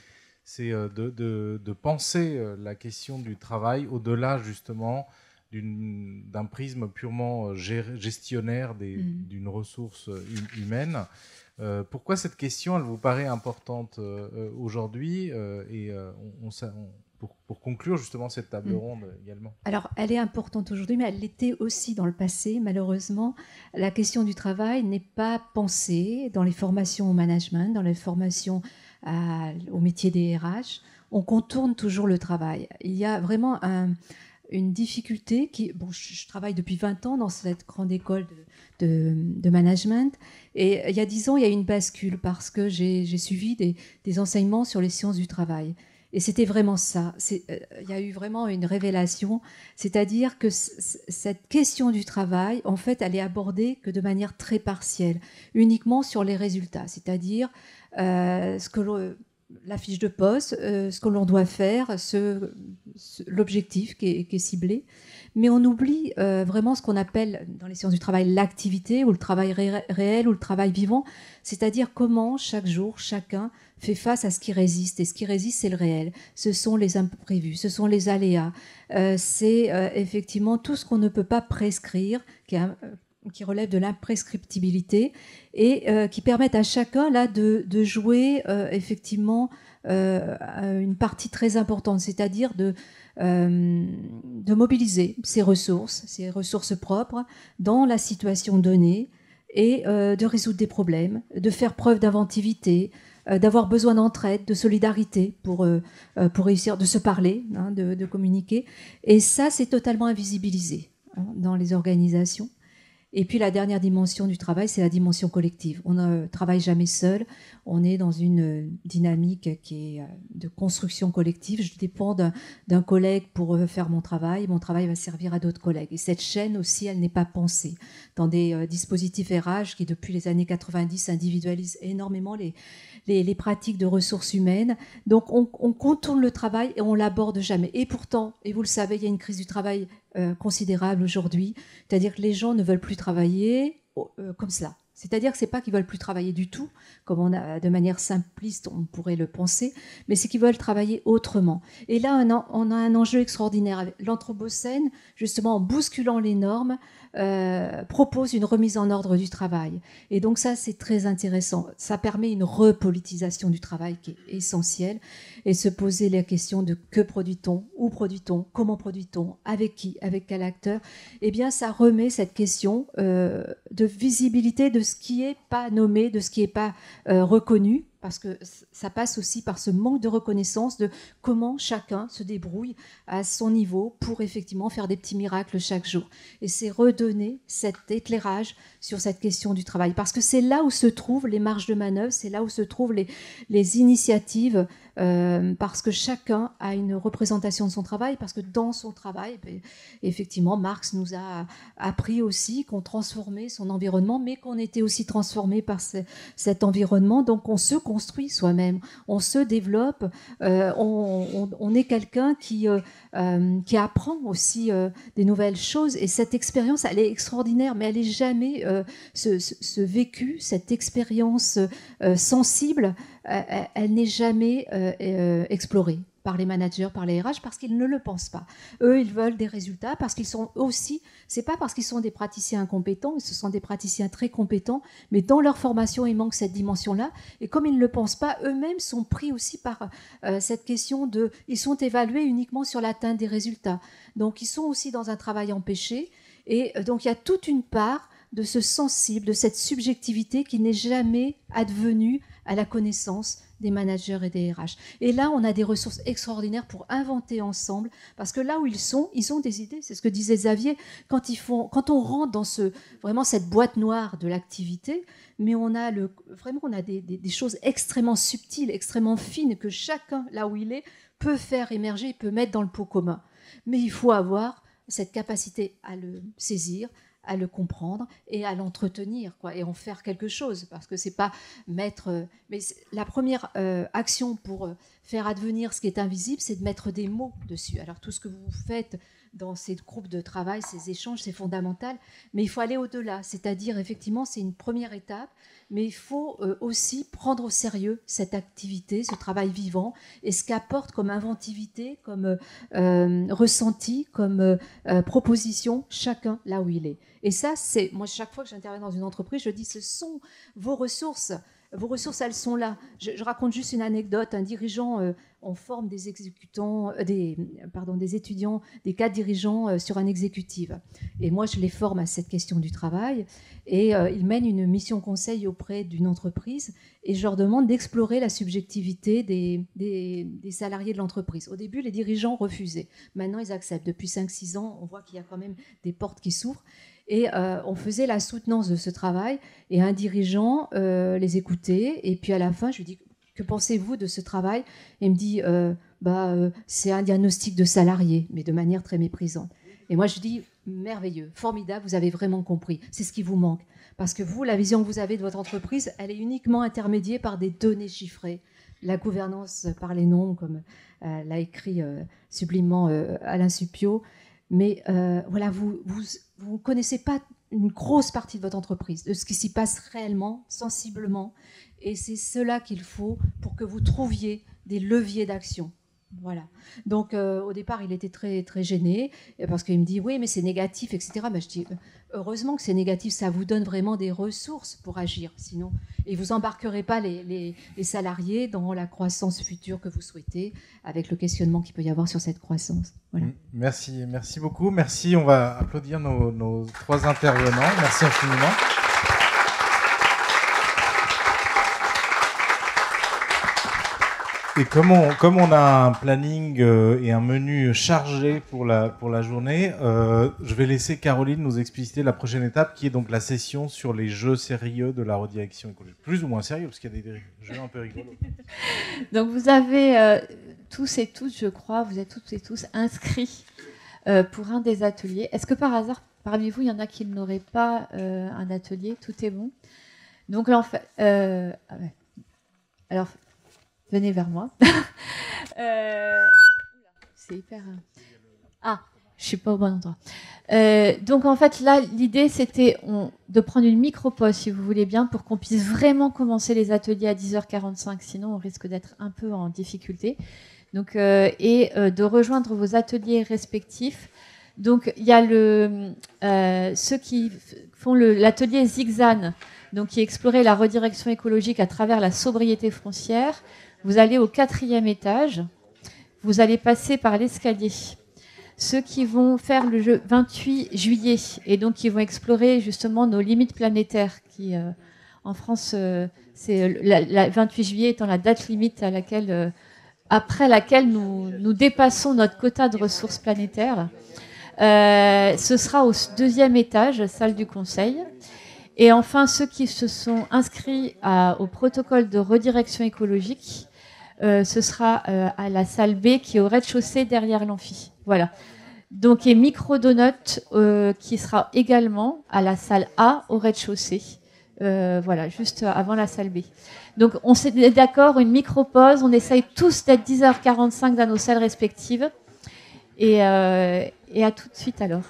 de penser la question du travail au-delà justement d'un prisme purement gestionnaire d'une ressource humaine. Pourquoi cette question, elle vous paraît importante aujourd'hui pour conclure justement cette table ronde également? Alors, elle est importante aujourd'hui, mais elle l'était aussi dans le passé. Malheureusement, la question du travail n'est pas pensée dans les formations au management, dans les formations au métier des RH. On contourne toujours le travail. Il y a vraiment une difficulté je travaille depuis 20 ans dans cette grande école de management, et il y a 10 ans, il y a eu une bascule parce que j'ai suivi des enseignements sur les sciences du travail. Et c'était vraiment ça. Il y a eu vraiment une révélation, c'est-à-dire que cette question du travail, en fait, elle est abordée que de manière très partielle, uniquement sur les résultats, c'est-à-dire la fiche de poste, ce que l'on doit faire, l'objectif qui est ciblé. Mais on oublie vraiment ce qu'on appelle dans les sciences du travail l'activité, ou le travail réel, ou le travail vivant, c'est-à-dire comment chaque jour, chacun fait face à ce qui résiste. Et ce qui résiste, c'est le réel. Ce sont les imprévus, ce sont les aléas. C'est effectivement tout ce qu'on ne peut pas prescrire, qui relève de l'imprescriptibilité, et qui permettent à chacun là, de jouer effectivement une partie très importante, c'est-à-dire de mobiliser ses ressources propres dans la situation donnée, et de résoudre des problèmes, de faire preuve d'inventivité, d'avoir besoin d'entraide, de solidarité pour réussir, de se parler, de communiquer. Et ça, c'est totalement invisibilisé dans les organisations. Et puis la dernière dimension du travail, c'est la dimension collective. On ne travaille jamais seul, on est dans une dynamique qui est de construction collective. Je dépends d'un collègue pour faire mon travail va servir à d'autres collègues. Et cette chaîne aussi, elle n'est pas pensée. Dans des dispositifs RH qui, depuis les années 90, individualisent énormément les pratiques de ressources humaines. Donc on contourne le travail et on ne l'aborde jamais. Et pourtant, et vous le savez, il y a une crise du travail considérable aujourd'hui. C'est-à-dire que les gens ne veulent plus travailler comme cela. C'est-à-dire que ce n'est pas qu'ils veulent plus travailler du tout, comme de manière simpliste on pourrait le penser, mais c'est qu'ils veulent travailler autrement. Et là, on a un enjeu extraordinaire. L'Anthropocène, justement, en bousculant les normes, propose une remise en ordre du travail. Et donc ça, c'est très intéressant. Ça permet une repolitisation du travail qui est essentielle, et se poser la question de que produit-on, où produit-on, comment produit-on, avec qui, avec quel acteur. Eh bien, ça remet cette question de visibilité de ce qui n'est pas nommé, de ce qui n'est pas reconnu, parce que ça passe aussi par ce manque de reconnaissance de comment chacun se débrouille à son niveau pour effectivement faire des petits miracles chaque jour. Et c'est redonner cet éclairage sur cette question du travail, parce que c'est là où se trouvent les marges de manœuvre, c'est là où se trouvent les initiatives, parce que chacun a une représentation de son travail, parce que dans son travail, effectivement, Marx nous a appris aussi qu'on transformait son environnement, mais qu'on était aussi transformé par cet environnement, donc on se construit soi-même, on se développe, on est quelqu'un qui apprend aussi des nouvelles choses, et cette expérience, elle est extraordinaire, mais elle n'est jamais ce vécu, cette expérience sensible, elle n'est jamais explorée par les managers, par les RH, parce qu'ils ne le pensent pas. Eux, ils veulent des résultats, parce qu'ils sont aussi, c'est pas parce qu'ils sont des praticiens incompétents, ce sont des praticiens très compétents, mais dans leur formation, il manque cette dimension-là, et comme ils ne le pensent pas, eux-mêmes sont pris aussi par cette question de, ils sont évalués uniquement sur l'atteinte des résultats. Donc, ils sont aussi dans un travail empêché, et donc, il y a toute une part de ce sensible, de cette subjectivité qui n'est jamais advenue à la connaissance des managers et des RH. Et là, on a des ressources extraordinaires pour inventer ensemble, parce que là où ils ont des idées. C'est ce que disait Xavier, quand on rentre dans vraiment cette boîte noire de l'activité, mais on a des choses extrêmement subtiles, extrêmement fines, que chacun, là où il est, peut faire émerger, peut mettre dans le pot commun. Mais il faut avoir cette capacité à le saisir, à le comprendre et à l'entretenir, et en faire quelque chose, parce que c'est pas mettre... mais la première action pour faire advenir ce qui est invisible, c'est de mettre des mots dessus. Alors tout ce que vous faites dans ces groupes de travail, ces échanges, c'est fondamental, mais il faut aller au-delà, c'est-à-dire effectivement c'est une première étape, mais il faut aussi prendre au sérieux cette activité, ce travail vivant, et ce qu'apporte comme inventivité, comme ressenti, comme proposition, chacun là où il est. Et ça, c'est moi, chaque fois que j'interviens dans une entreprise, je dis, ce sont vos ressources. Vos ressources, elles sont là. Je raconte juste une anecdote. Un dirigeant, on forme des étudiants, des cadres dirigeants sur un exécutif. Et moi, je les forme à cette question du travail. Et ils mènent une mission conseil auprès d'une entreprise. Et je leur demande d'explorer la subjectivité des salariés de l'entreprise. Au début, les dirigeants refusaient. Maintenant, ils acceptent. Depuis 5-6 ans, on voit qu'il y a quand même des portes qui s'ouvrent. Et on faisait la soutenance de ce travail, et un dirigeant les écoutait, et puis à la fin, je lui dis, que pensez-vous de ce travail? Et il me dit, c'est un diagnostic de salarié, mais de manière très méprisante. Et moi, je dis, merveilleux, formidable, vous avez vraiment compris, c'est ce qui vous manque. Parce que vous, la vision que vous avez de votre entreprise, elle est uniquement intermédiée par des données chiffrées. La gouvernance par les nombres, comme l'a écrit sublimement Alain Supiot. Mais voilà, vous ne connaissez pas une grosse partie de votre entreprise, de ce qui s'y passe réellement, sensiblement. Et c'est cela qu'il faut pour que vous trouviez des leviers d'action. Voilà. Donc, au départ, il était très, très gêné, parce qu'il me dit, oui, mais c'est négatif, etc. Je dis, heureusement que c'est négatif, ça vous donne vraiment des ressources pour agir. Sinon, et vous embarquerez pas les salariés dans la croissance future que vous souhaitez, avec le questionnement qu'il peut y avoir sur cette croissance. Voilà. Merci beaucoup. Merci, on va applaudir nos 3 intervenants. Merci infiniment. Et comme on a un planning et un menu chargé pour la journée, je vais laisser Caroline nous expliciter la prochaine étape, qui est donc la session sur les jeux sérieux de la redirection écologique. Plus ou moins sérieux, parce qu'il y a des jeux un peu rigolos. Donc vous avez tous et toutes, je crois, vous êtes toutes et tous inscrits pour un des ateliers. Est-ce que par hasard, parmi vous, il y en a qui n'auraient pas un atelier? Tout est bon. Donc là, en fait... Alors... Venez vers moi. C'est hyper... Je suis pas au bon endroit. Donc en fait là l'idée c'était de prendre une micro-pause si vous voulez bien pour qu'on puisse vraiment commencer les ateliers à 10h45, sinon on risque d'être un peu en difficulté. Donc, de rejoindre vos ateliers respectifs. Donc il y a ceux qui font l'atelier Zigzag, donc qui explorait la redirection écologique à travers la sobriété foncière. Vous allez au 4e étage, vous allez passer par l'escalier. Ceux qui vont faire le 28 juillet et donc qui vont explorer justement nos limites planétaires, qui en France, c'est la 28 juillet étant la date limite à laquelle, après laquelle nous dépassons notre quota de ressources planétaires. Ce sera au 2e étage, salle du Conseil. Et enfin, ceux qui se sont inscrits au protocole de redirection écologique, ce sera à la salle B qui est au rez-de-chaussée derrière l'amphi. Voilà. Donc, et Microdonut qui sera également à la salle A au rez-de-chaussée. Voilà, juste avant la salle B. Donc, on s'est d'accord, une micro-pause. On essaye tous d'être 10h45 dans nos salles respectives. Et à tout de suite alors.